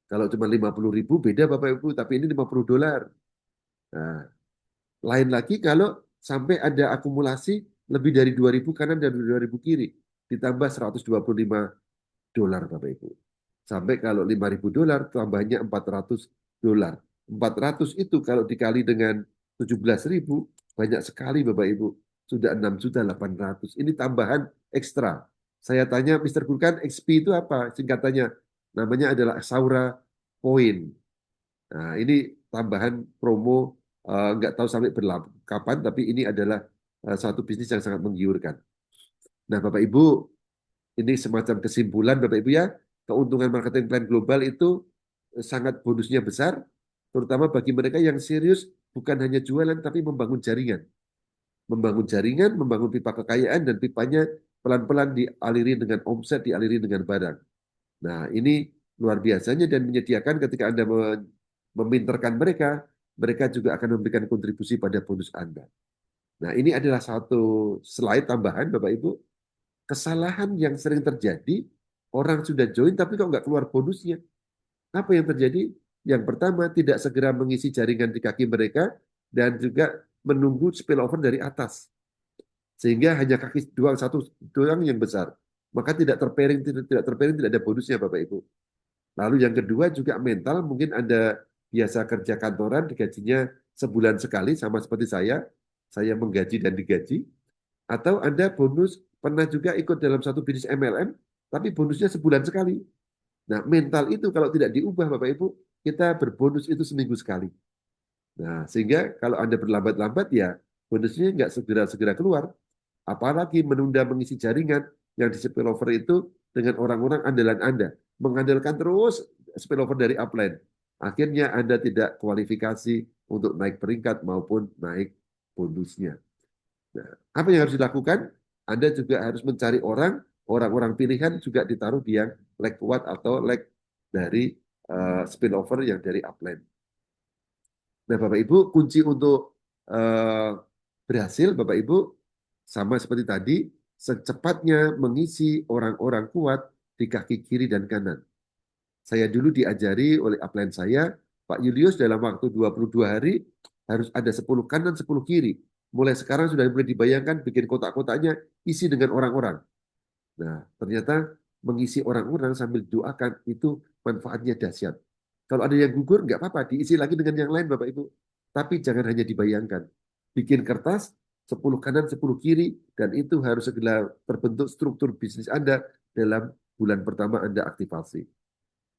Kalau cuma 50.000 beda Bapak Ibu, tapi ini $50. Nah, lain lagi kalau sampai ada akumulasi lebih dari 2.000 kanan dan 2.000 kiri, ditambah $125 Bapak Ibu. Sampai kalau $5.000 tambahnya $400. 400 itu kalau dikali dengan 17.000 banyak sekali Bapak Ibu. Sudah 6.800.000. Ini tambahan ekstra Saya tanya, Mr. Gurkan, XP itu apa? Singkatannya, namanya adalah Saura Point. Nah, ini tambahan promo, nggak tahu sampai kapan, tapi ini adalah suatu bisnis yang sangat menggiurkan. Nah, Bapak Ibu, ini semacam kesimpulan Bapak Ibu ya, keuntungan marketing plan global itu sangat bonusnya besar, terutama bagi mereka yang serius bukan hanya jualan tapi membangun jaringan. Membangun jaringan, membangun pipa kekayaan dan pipanya pelan-pelan dialiri dengan omset, dialiri dengan barang. Nah, ini luar biasanya dan menyediakan ketika Anda meminterkan mereka, mereka juga akan memberikan kontribusi pada bonus Anda. Nah, ini adalah satu slide tambahan Bapak Ibu. Kesalahan yang sering terjadi, orang sudah join tapi kok nggak keluar bonusnya. Apa yang terjadi? Yang pertama, tidak segera mengisi jaringan di kaki mereka dan juga menunggu spillover dari atas. Sehingga hanya kaki satu doang yang besar. Maka tidak terpairing, tidak ada bonusnya Bapak Ibu. Lalu yang kedua juga mental, mungkin Anda biasa kerja kantoran, digajinya sebulan sekali, sama seperti saya menggaji dan digaji. Atau Anda bonus pernah juga ikut dalam satu bisnis MLM, tapi bonusnya sebulan sekali. Nah, mental itu kalau tidak diubah Bapak Ibu, kita berbonus itu seminggu sekali. Nah, sehingga kalau Anda berlambat-lambat ya bonusnya nggak segera-segera keluar. Apalagi menunda mengisi jaringan yang di spillover itu dengan orang-orang andalan Anda. Mengandalkan terus spillover dari upline. Akhirnya Anda tidak kualifikasi untuk naik peringkat maupun naik bonusnya. Nah, apa yang harus dilakukan? Anda juga harus mencari orang-orang pilihan juga ditaruh di yang leg kuat atau leg dari spillover yang dari upline. Nah, Bapak Ibu, kunci untuk berhasil, Bapak Ibu, sama seperti tadi, secepatnya mengisi orang-orang kuat di kaki kiri dan kanan. Saya dulu diajari oleh upline saya, Pak Julius dalam waktu 22 hari harus ada 10 kanan, 10 kiri. Mulai sekarang sudah mulai dibayangkan bikin kotak-kotaknya isi dengan orang-orang. Nah, ternyata mengisi orang-orang sambil doakan itu manfaatnya dahsyat. Kalau ada yang gugur, nggak apa-apa, diisi lagi dengan yang lain, Bapak Ibu. Tapi jangan hanya dibayangkan. Bikin kertas, 10 kanan, 10 kiri, dan itu harus segera terbentuk struktur bisnis Anda dalam bulan pertama Anda aktivasi.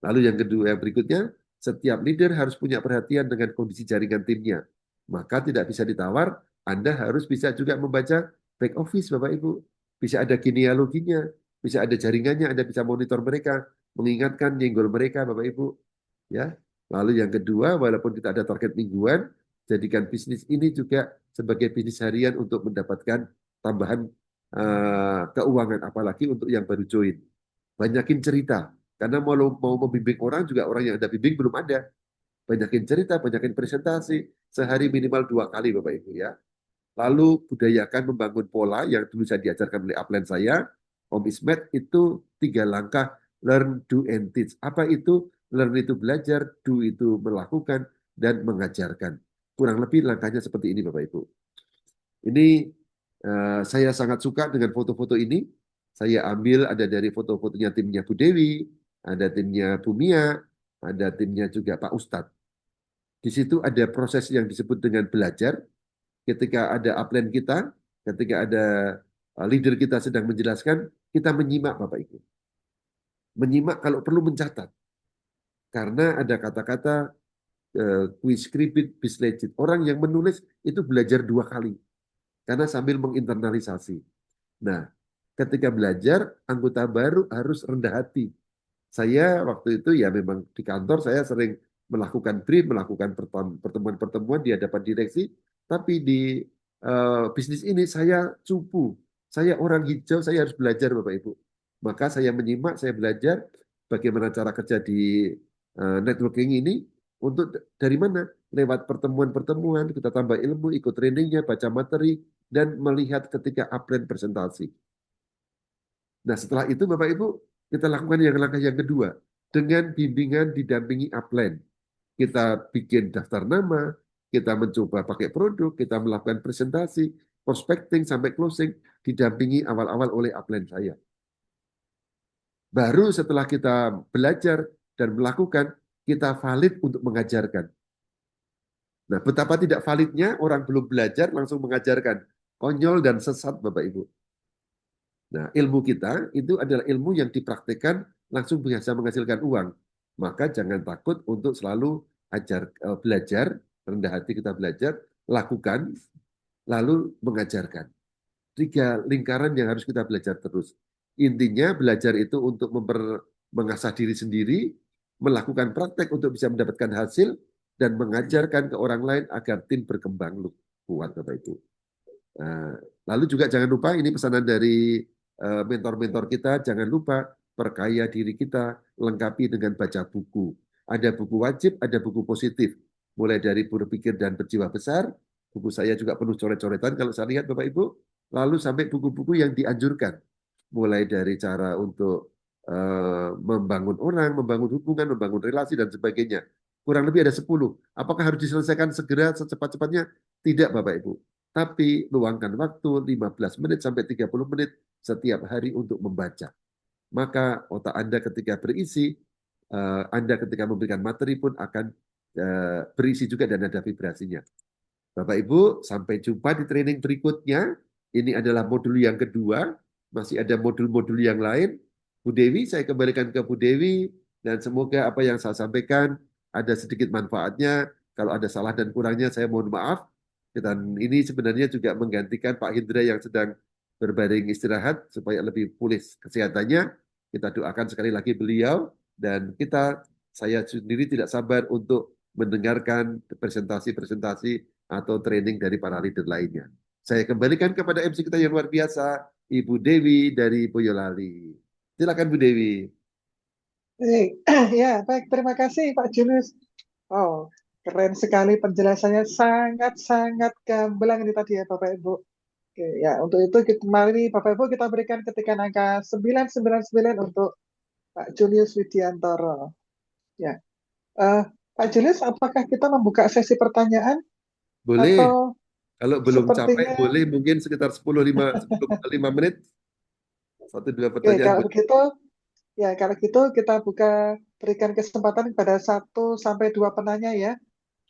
Lalu yang kedua, yang berikutnya, setiap leader harus punya perhatian dengan kondisi jaringan timnya. Maka tidak bisa ditawar, Anda harus bisa juga membaca back office, Bapak Ibu. Bisa ada genealoginya, bisa ada jaringannya, Anda bisa monitor mereka, mengingatkan, nyenggol mereka, Bapak Ibu. Ya. Lalu yang kedua, walaupun kita ada target mingguan, jadikan bisnis ini juga sebagai bisnis harian untuk mendapatkan tambahan keuangan, apalagi untuk yang baru join. Banyakin cerita, karena mau membimbing orang juga orang yang Anda bimbing belum ada. Banyakin cerita, banyakin presentasi, sehari minimal 2 kali Bapak Ibu ya. Lalu budayakan membangun pola yang dulu saya diajarkan oleh upline saya, Om Ismet, itu 3 langkah learn, do, and teach. Apa itu? Learn itu belajar, do itu melakukan, dan mengajarkan. Kurang lebih langkahnya seperti ini Bapak Ibu. Ini saya sangat suka dengan foto-foto ini. Saya ambil ada dari foto-fotonya timnya Bu Dewi, ada timnya Bu Mia, ada timnya juga Pak Ustadz. Di situ ada proses yang disebut dengan belajar. Ketika ada upline kita, ketika ada leader kita sedang menjelaskan, kita menyimak Bapak Ibu. Menyimak kalau perlu mencatat. Karena ada kata-kata quiz scribit bis legit. Orang yang menulis itu belajar 2 kali. Karena sambil menginternalisasi. Nah, ketika belajar, anggota baru harus rendah hati. Saya waktu itu ya memang di kantor saya sering melakukan brief, melakukan pertemuan-pertemuan di hadapan direksi, tapi di bisnis ini saya cupu. Saya orang hijau, saya harus belajar Bapak Ibu. Maka saya menyimak, saya belajar bagaimana cara kerja di networking ini untuk dari mana? Lewat pertemuan-pertemuan, kita tambah ilmu, ikut trainingnya, baca materi, dan melihat ketika upline presentasi. Nah, setelah itu Bapak Ibu, kita lakukan yang langkah yang kedua. Dengan bimbingan didampingi upline. Kita bikin daftar nama, kita mencoba pakai produk, kita melakukan presentasi, prospecting sampai closing, didampingi awal-awal oleh upline saya. Baru setelah kita belajar dan melakukan, kita valid untuk mengajarkan. Nah, betapa tidak validnya orang belum belajar langsung mengajarkan. Konyol dan sesat Bapak Ibu. Nah, ilmu kita itu adalah ilmu yang dipraktikkan langsung bisa menghasilkan uang. Maka jangan takut untuk selalu belajar, rendah hati kita belajar, lakukan, lalu mengajarkan. 3 lingkaran yang harus kita belajar terus. Intinya belajar itu untuk mengasah diri sendiri, melakukan praktek untuk bisa mendapatkan hasil, dan mengajarkan ke orang lain agar tim berkembang kuat Bapak Ibu. Nah, lalu juga jangan lupa ini pesanan dari mentor-mentor kita, jangan lupa perkaya diri kita, lengkapi dengan baca buku. Ada buku wajib, ada buku positif. Mulai dari berpikir dan berjiwa besar, buku saya juga penuh coret-coretan kalau saya lihat Bapak Ibu, lalu sampai buku-buku yang dianjurkan. Mulai dari cara untuk membangun orang, membangun hubungan, membangun relasi, dan sebagainya. Kurang lebih ada 10. Apakah harus diselesaikan segera, secepat-cepatnya? Tidak Bapak Ibu. Tapi luangkan waktu 15 menit sampai 30 menit setiap hari untuk membaca. Maka otak Anda ketika berisi, Anda ketika memberikan materi pun akan berisi juga dan ada vibrasinya. Bapak Ibu, sampai jumpa di training berikutnya. Ini adalah modul yang kedua. Masih ada modul-modul yang lain. Bu Dewi, saya kembalikan ke Bu Dewi. Dan semoga apa yang saya sampaikan ada sedikit manfaatnya. Kalau ada salah dan kurangnya, saya mohon maaf. Dan ini sebenarnya juga menggantikan Pak Hindra yang sedang berbaring istirahat supaya lebih pulih kesehatannya. Kita doakan sekali lagi beliau. Dan saya sendiri tidak sabar untuk mendengarkan presentasi-presentasi atau training dari para leader lainnya. Saya kembalikan kepada MC kita yang luar biasa, Ibu Dewi dari Boyolali. Silakan Bu Dewi. Ya, baik. Terima kasih Pak Julius. Oh, keren sekali penjelasannya. Sangat-sangat gamblang ini tadi ya Bapak Ibu. Oke, ya, untuk itu mari Bapak Ibu kita berikan ketikan angka 999 untuk Pak Julius Widiantoro. Ya, Pak Julius, apakah kita membuka sesi pertanyaan Boleh. atau Kalau belum capek, sepertinya? boleh mungkin sekitar 10-5 menit. 1-2 Oke, pertanyaan. kalau begitu, ya kalau gitu kita berikan kesempatan kepada 1 sampai 2 penanya ya,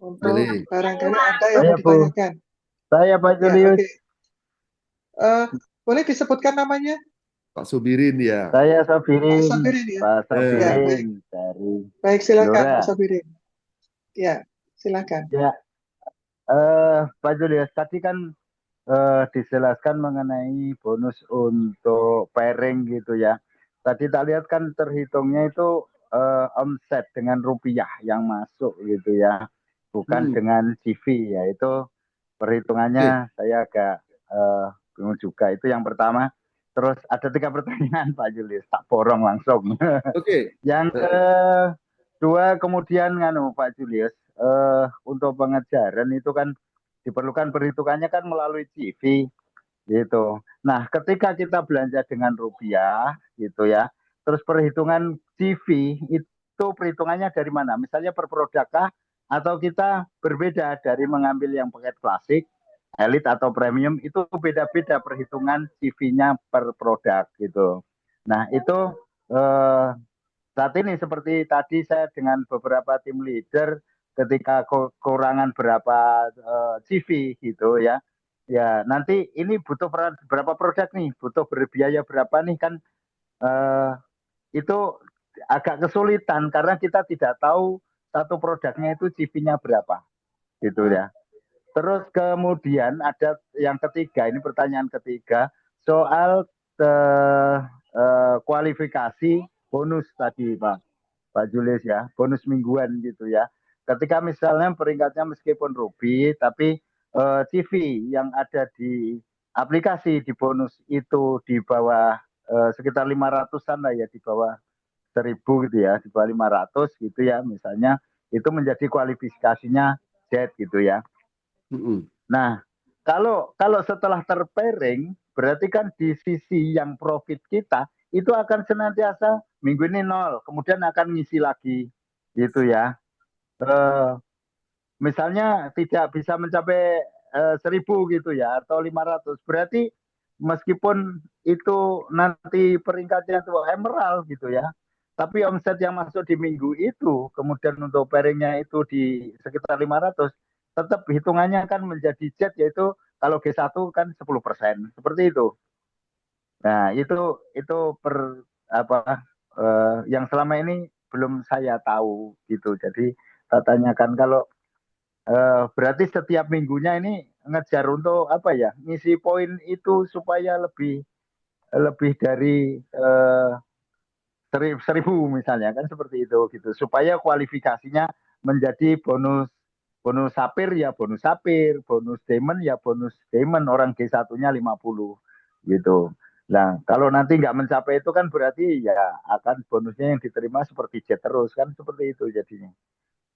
untuk Boleh. barangkali ada yang Saya mau Bu, ditanyakan. saya Pak Ya, Julius, oke. Boleh disebutkan namanya? Pak Subirin ya. saya Pak Sabirin, Sabirin ya. Pak Ya, Eh, baik. Sabirin dari Baik, silakan Pak Blora. Sabirin. Ya, silakan. Ya, Pak Julius, tadi kan dijelaskan mengenai bonus untuk pairing gitu ya. Tadi tak lihat kan terhitungnya itu omset dengan rupiah yang masuk gitu ya, bukan hmm, dengan CV ya. Itu Oke. perhitungannya saya agak bingung juga. Itu yang pertama. Terus ada 3 pertanyaan Pak Julius, tak borong langsung. Oke. Yang kedua kemudian Pak Julius, untuk pengejaran itu kan diperlukan perhitungannya kan melalui CV gitu. Nah, ketika kita belanja dengan rupiah gitu ya, terus perhitungan CV itu perhitungannya dari mana? Misalnya per produk kah? Atau kita berbeda dari mengambil yang paket klasik, elit atau premium, itu beda-beda perhitungan CV-nya per produk gitu. Nah, itu eh, saat ini seperti tadi saya dengan beberapa tim leader ketika kekurangan berapa CV gitu ya. Ya, nanti ini butuh berapa produk nih, butuh berbiaya berapa nih kan eh, itu agak kesulitan karena kita tidak tahu satu produknya itu CV-nya berapa gitu ya. Terus kemudian ada yang ketiga, ini pertanyaan ketiga soal kualifikasi bonus tadi Pak Julius ya, bonus mingguan gitu ya. Ketika misalnya peringkatnya meskipun rugi, tapi CV yang ada di aplikasi di bonus itu di bawah sekitar 500-an lah ya, di bawah 1.000 gitu ya, di bawah 500 gitu ya misalnya, itu menjadi kualifikasinya Z gitu ya. Hmm. Nah, kalau setelah terpairing, berarti kan di sisi yang profit kita itu akan senantiasa minggu ini nol, kemudian akan ngisi lagi, gitu ya. Eh, Misalnya tidak bisa mencapai 1.000 gitu ya, atau 500, berarti meskipun itu nanti peringkatnya itu emerald gitu ya, tapi omset yang masuk di minggu itu, kemudian untuk pairingnya itu di sekitar 500, tetap hitungannya kan menjadi Z, yaitu kalau G1 kan 10%. Seperti itu. Nah, itu apa yang selama ini belum saya tahu gitu. Jadi saya tanyakan kalau berarti setiap minggunya ini ngejar untuk apa ya? Ngisi poin itu supaya lebih lebih dari 1.000 misalnya kan seperti itu gitu. Supaya kualifikasinya menjadi bonus bonus sapir, bonus diamond ya bonus diamond, orang G1-nya 50 gitu. Nah, kalau nanti nggak mencapai itu kan berarti ya akan bonusnya yang diterima seperti jet terus kan seperti itu jadinya.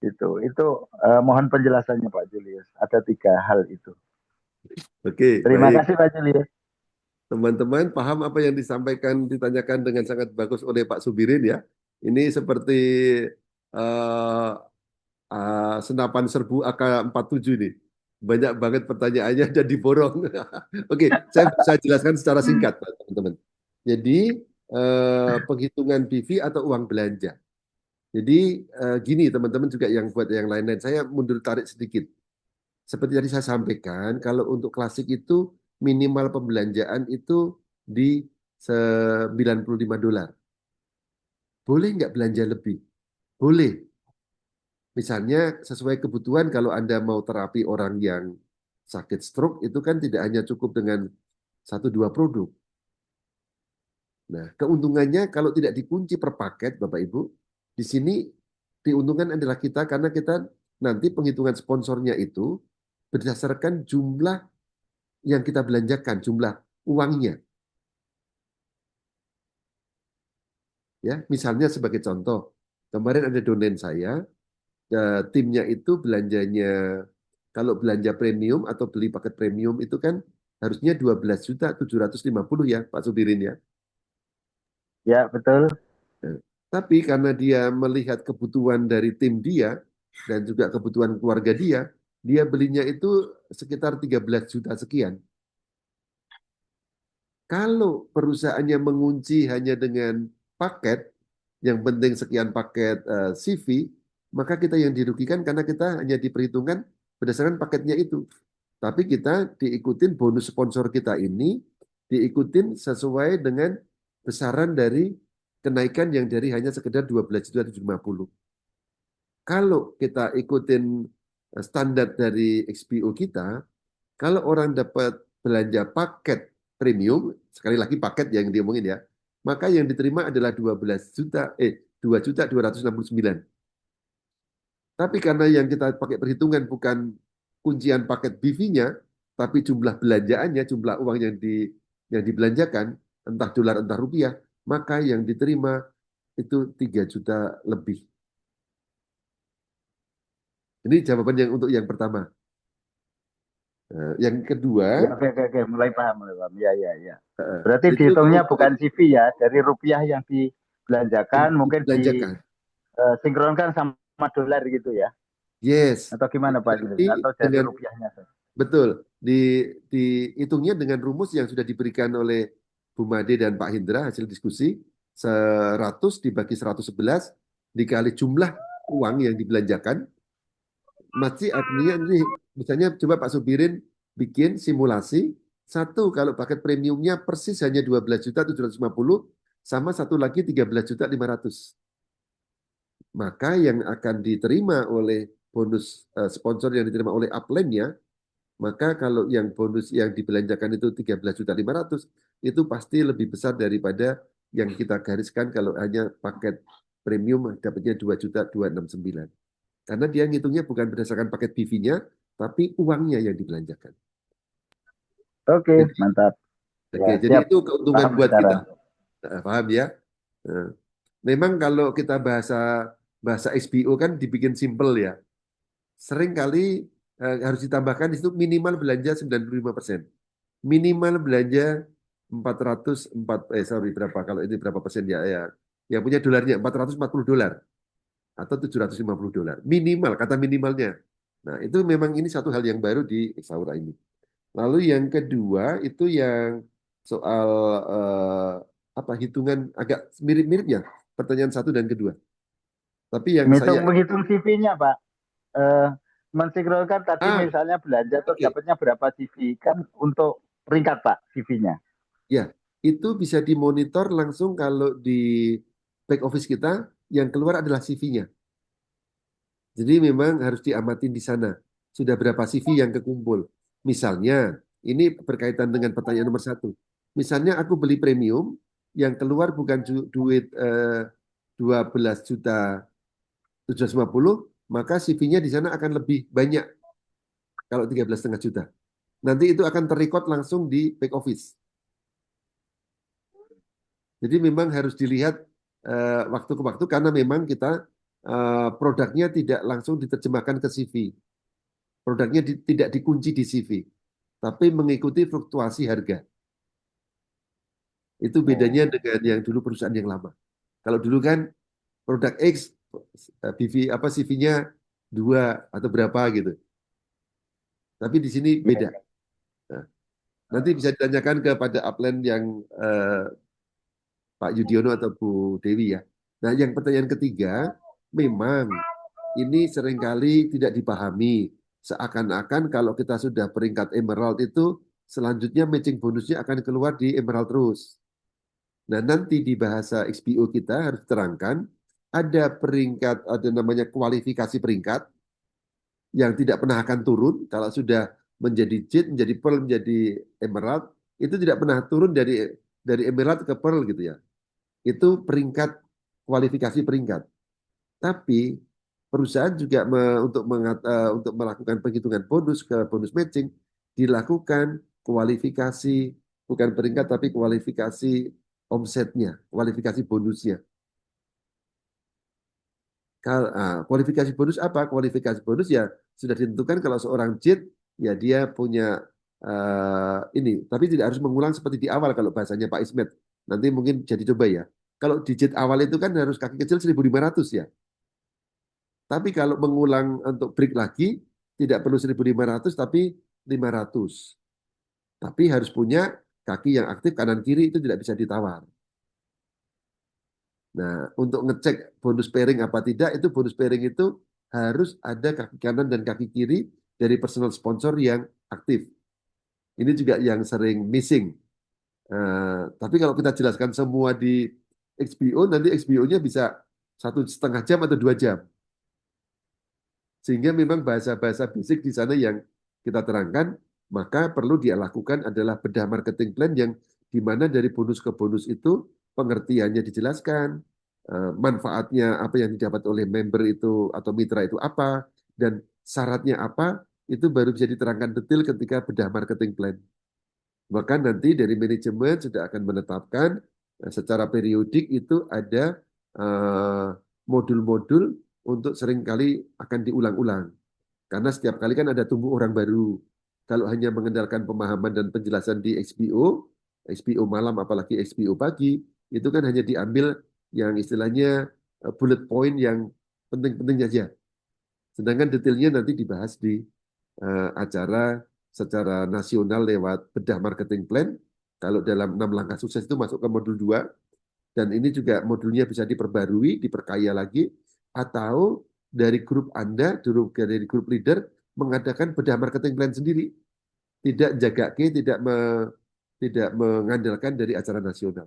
Itu mohon penjelasannya Pak Julius. Ada 3 hal itu. Oke, Terima baik. kasih Pak Julius. Teman-teman paham apa yang disampaikan, ditanyakan dengan sangat bagus oleh Pak Subirin ya. Ini seperti eh, senapan serbu AK-47 nih. Banyak banget pertanyaannya dan diborong. Oke, saya jelaskan secara singkat, Pak, teman-teman. Jadi, penghitungan PV atau uang belanja. Jadi, gini teman-teman juga yang buat yang lain-lain. Saya mundur tarik sedikit. Seperti tadi saya sampaikan, kalau untuk klasik itu minimal pembelanjaan itu di $95. Boleh nggak belanja lebih? Boleh. Misalnya sesuai kebutuhan kalau Anda mau terapi orang yang sakit stroke itu kan tidak hanya cukup dengan 1 2 produk. Nah, keuntungannya kalau tidak dikunci per paket Bapak Ibu, di sini diuntungkan adalah kita karena kita nanti penghitungan sponsornya itu berdasarkan jumlah yang kita belanjakan, jumlah uangnya. Ya, misalnya sebagai contoh, kemarin ada donen saya, timnya itu belanjanya kalau belanja premium atau beli paket premium itu kan harusnya 12.750.000 ya Pak Subirin ya. Ya, betul. Nah, tapi karena dia melihat kebutuhan dari tim dia dan juga kebutuhan keluarga dia belinya itu sekitar 13 juta sekian. Kalau perusahaannya mengunci hanya dengan paket, yang penting sekian paket CV, maka kita yang dirugikan karena kita hanya diperhitungkan berdasarkan paketnya itu. Tapi kita diikutin bonus sponsor kita ini, diikutin sesuai dengan besaran dari kenaikan yang dari hanya sekedar 12.750. Kalau kita ikutin standar dari XPO kita, kalau orang dapat belanja paket premium, sekali lagi paket yang diomongin ya, maka yang diterima adalah 2.269. Tapi karena yang kita pakai perhitungan bukan kuncian paket BV-nya, tapi jumlah belanjaannya, jumlah uang yang dibelanjakan, entah dolar entah rupiah, maka yang diterima itu 3 juta lebih. Ini jawaban yang untuk yang pertama. Yang kedua, Ya, oke, mulai paham, mulai paham. Ya, ya, ya. eh, Berarti itu dihitungnya keuntungan bukan CV ya, dari rupiah yang dibelanjakan mungkin dibelanjakan. disinkronkan sama dolar gitu ya. Yes. Atau gimana Pak Julius? Jadi Atau dari dengan rupiahnya saja? betul dihitungnya dengan rumus yang sudah diberikan oleh Bu Made dan Pak Hindra hasil diskusi 100 dibagi 111 dikali jumlah uang yang dibelanjakan masih artinya ini misalnya coba Pak Subirin bikin simulasi satu kalau paket premiumnya persis hanya 12.750 sama satu lagi 13.500 maka yang akan diterima oleh bonus sponsor yang diterima oleh upline-nya maka kalau yang bonus yang dibelanjakan itu 13.500.000 itu pasti lebih besar daripada yang kita gariskan kalau hanya paket premium dapatnya 2.269. Karena dia ngitungnya bukan berdasarkan paket BV-nya, tapi uangnya yang dibelanjakan. Oke, Jadi, mantap. oke, Ya, jadi siap. itu keuntungan Paham buat kita. sekarang. Paham ya? Nah, memang kalau kita bahasa bahasa SBO kan dibikin simple ya. Sering kali harus ditambahkan di situ minimal belanja 95%. Minimal belanja 404 sorry berapa kalau ini berapa persen ya ya. Yang punya dolarnya $440 atau $750. Minimal kata minimalnya. Nah, itu memang ini satu hal yang baru di Exaura ini. Lalu yang kedua itu yang soal apa hitungan agak mirip-mirip ya pertanyaan satu dan kedua. Tapi yang saya Menghitung CV-nya Pak. Eh, mensinkronkan tadi ah misalnya belanja terus oke dapatnya berapa CV kan untuk peringkat Pak CV-nya. ya itu bisa dimonitor langsung kalau di back office kita, yang keluar adalah CV-nya. Jadi memang harus diamatin di sana. Sudah berapa CV yang kekumpul. Misalnya, ini berkaitan dengan pertanyaan nomor 1. Misalnya aku beli premium, yang keluar bukan duit 12 juta 750, maka CV-nya di sana akan lebih banyak kalau 13,5 juta. Nanti itu akan terrecord langsung di back office. Jadi memang harus dilihat waktu ke waktu karena memang kita produknya tidak langsung diterjemahkan ke CV. Produknya tidak dikunci di CV, tapi mengikuti fluktuasi harga. Itu bedanya dengan yang dulu perusahaan yang lama. Kalau dulu kan produk X, CV-nya 2 atau berapa gitu. Tapi di sini beda. Nah, nanti bisa ditanyakan kepada upline yang Pak Yudiono atau Bu Dewi ya. Nah, yang pertanyaan ketiga, memang ini seringkali tidak dipahami. Seakan-akan kalau kita sudah peringkat Emerald itu, selanjutnya matching bonusnya akan keluar di Emerald terus. Nah, nanti di bahasa XPO kita harus terangkan, ada peringkat, ada namanya kualifikasi peringkat, yang tidak pernah akan turun, kalau sudah menjadi Jade, menjadi Pearl, menjadi Emerald, itu tidak pernah turun dari Emerald ke Pearl gitu ya. Itu peringkat, kualifikasi peringkat. Tapi perusahaan juga untuk melakukan penghitungan bonus ke bonus matching dilakukan kualifikasi, bukan peringkat tapi kualifikasi omsetnya, kualifikasi bonusnya. Kualifikasi bonus apa? Kualifikasi bonus ya sudah ditentukan kalau seorang JIT ya dia punya ini, tapi tidak harus mengulang seperti di awal kalau bahasanya Pak Ismet. Nanti mungkin jadi coba ya. Kalau di JIT awal itu kan harus kaki kecil 1.500 ya. Tapi kalau mengulang untuk break lagi, tidak perlu 1.500 tapi 500. Tapi harus punya kaki yang aktif kanan kiri, itu tidak bisa ditawar. Nah, untuk ngecek bonus pairing apa tidak, itu bonus pairing itu harus ada kaki kanan dan kaki kiri dari personal sponsor yang aktif. Ini juga yang sering missing. Tapi kalau kita jelaskan semua di XBO, nanti XBO-nya bisa 1,5 jam atau 2 jam. Sehingga memang bahasa-bahasa basic di sana yang kita terangkan, maka perlu dia lakukan adalah bedah marketing plan yang di mana dari bonus ke bonus itu pengertiannya dijelaskan, manfaatnya apa yang didapat oleh member itu atau mitra itu apa, dan syaratnya apa, itu baru bisa diterangkan detail ketika bedah marketing plan. Bahkan nanti dari manajemen sudah akan menetapkan secara periodik itu ada modul-modul untuk seringkali akan diulang-ulang. Karena setiap kali kan ada tumbuh orang baru. Kalau hanya mengandalkan pemahaman dan penjelasan di XPO malam apalagi XPO pagi, itu kan hanya diambil yang istilahnya bullet point yang penting-penting saja. Sedangkan detailnya nanti dibahas di acara secara nasional lewat bedah marketing plan. Kalau dalam 6 langkah sukses itu masuk ke modul 2. Dan ini juga modulnya bisa diperbarui, diperkaya lagi. Atau dari grup Anda, dari grup leader, mengadakan bedah marketing plan sendiri. Tidak jaga tidak mengandalkan dari acara nasional.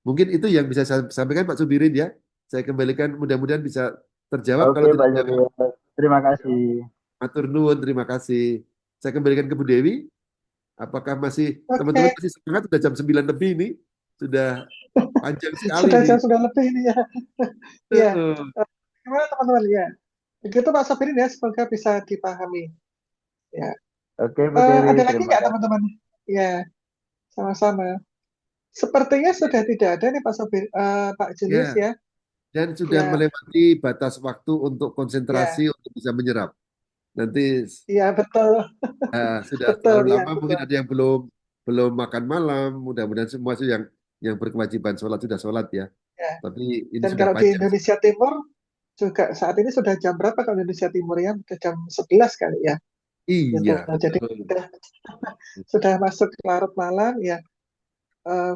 Mungkin itu yang bisa saya sampaikan Pak Subirin ya. Saya kembalikan mudah-mudahan bisa terjawab. Oke, Kalau Pak tidak terjawab, Julius. Terima kasih. matur nuwun, terima kasih. Saya kembalikan ke Bu Dewi. Apakah teman-teman Oke, masih semangat? Sudah jam 9 lebih ini. Sudah panjang sekali sudah nih. jam sudah lebih ini ya. Ya, Tuh. gimana teman-teman ya? Begitu Pak Sabirin ya, semoga bisa dipahami. Ya, Oke, Bu Dewi, ada lagi terima nggak kasih. teman-teman? Ya, sama-sama. Sepertinya sudah tidak ada nih Pak Julius Ya, ya. dan sudah Ya, melewati batas waktu untuk ya, konsentrasi untuk bisa menyerap. Nanti ya betul, sudah betul terlalu ya lama, mungkin betul. ada yang belum makan malam. Mudah-mudahan semua sih yang berkewajiban sholat sudah sholat ya. Ya. Tapi ini Dan sudah kalau di panjang. Indonesia Timur juga saat ini sudah jam berapa kalau Indonesia Timur ya? Sudah jam 11 kali ya. Gitu. Iya, Jadi betul. sudah masuk larut malam ya. Eh,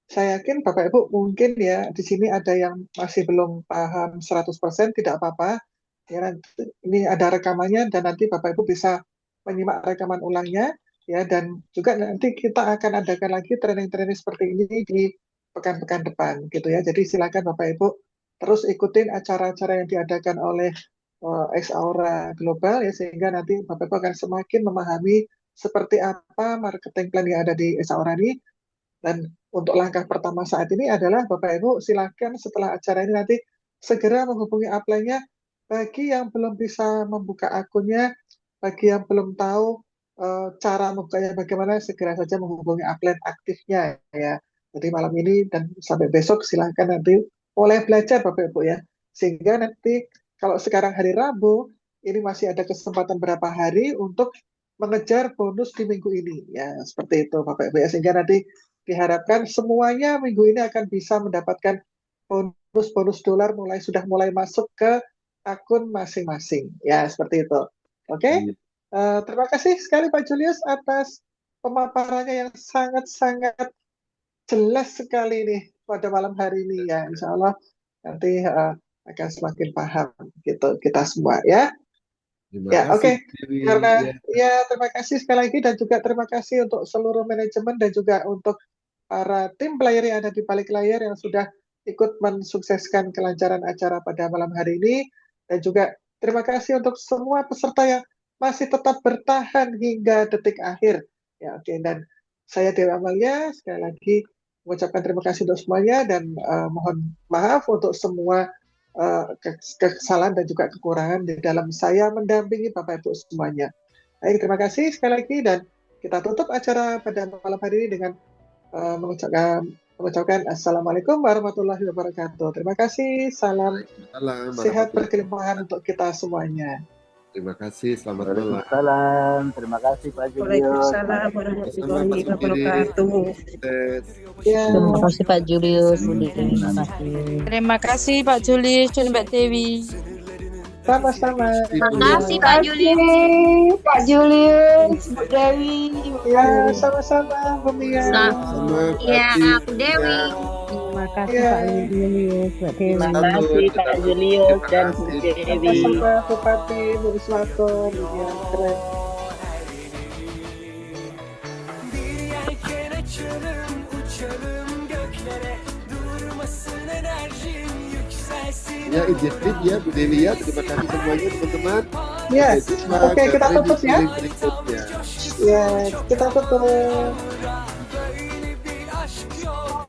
saya yakin Bapak Ibu mungkin ya di sini ada yang masih belum paham 100% tidak apa-apa. Ya, ini ada rekamannya dan nanti Bapak Ibu bisa menyimak rekaman ulangnya ya, dan juga nanti kita akan adakan lagi training-training seperti ini di pekan-pekan depan gitu ya. Jadi silakan Bapak Ibu terus ikutin acara-acara yang diadakan oleh Ex-Aura Global ya, sehingga nanti Bapak Ibu akan semakin memahami seperti apa marketing plan yang ada di Ex-Aura ini. Dan untuk langkah pertama saat ini adalah Bapak Ibu silakan setelah acara ini nanti segera menghubungi upline-nya. Bagi yang belum bisa membuka akunnya, bagi yang belum tahu cara membukanya bagaimana, segera saja menghubungi upline aktifnya ya. Jadi malam ini dan sampai besok silahkan nanti mulai belajar Bapak Ibu ya. Sehingga nanti kalau sekarang hari Rabu, ini masih ada kesempatan berapa hari untuk mengejar bonus di minggu ini ya, seperti itu Bapak Ibu ya. Sehingga nanti diharapkan semuanya minggu ini akan bisa mendapatkan bonus dolar sudah mulai masuk ke akun masing-masing ya, seperti itu. Oke. Terima kasih sekali Pak Julius atas pemaparannya yang sangat-sangat jelas sekali nih pada malam hari ini ya. Insya Allah nanti akan semakin paham gitu kita semua ya. Terima Ya, kasih, oke. Dewi. Karena Ya. terima kasih sekali lagi dan juga terima kasih untuk seluruh manajemen dan juga untuk para tim player yang ada di balik layar yang sudah ikut mensukseskan kelancaran acara pada malam hari ini, dan juga terima kasih untuk semua peserta yang masih tetap bertahan hingga detik akhir. Ya, oke. Dan saya Dewi Amalia sekali lagi mengucapkan terima kasih untuk semuanya dan mohon maaf untuk semua kesalahan dan juga kekurangan di dalam saya mendampingi Bapak Ibu semuanya. Baik, terima kasih sekali lagi dan kita tutup acara pada malam hari ini dengan mengucapkan Assalamualaikum warahmatullahi wabarakatuh. Terima kasih, salam sehat berkelimpahan untuk kita semuanya. Terima kasih, selamat malam. Waalaikumsalam. Terima kasih Pak Julius. Waalaikumsalam warahmatullahi wabarakatuh. Ya. Terima kasih Pak Julius. Terima kasih. Terima kasih Pak Julius dan Mbak Dewi. Sama-sama. Terima kasih Pak Julius. Pak Julius, Bu Dewi. Ya, sama-sama Bu Mia. Ya, Bu Dewi. Terima kasih Ya. Pak Julius, Mbak Dewi. Terima kasih Pak Julius dan Bu Dewi. Sama-sama Bupati, Bu Iswaton, ya, keren. Bir yelken açalım, uçalım göklere, durmasın enerjim, yükselsin. Ya, izin ya Bu Dewi ya. Terima kasih semuanya teman-teman. Ya, Sampai jumpa oke, kita ke tutup ya. berikutnya. Ya, kita tutup.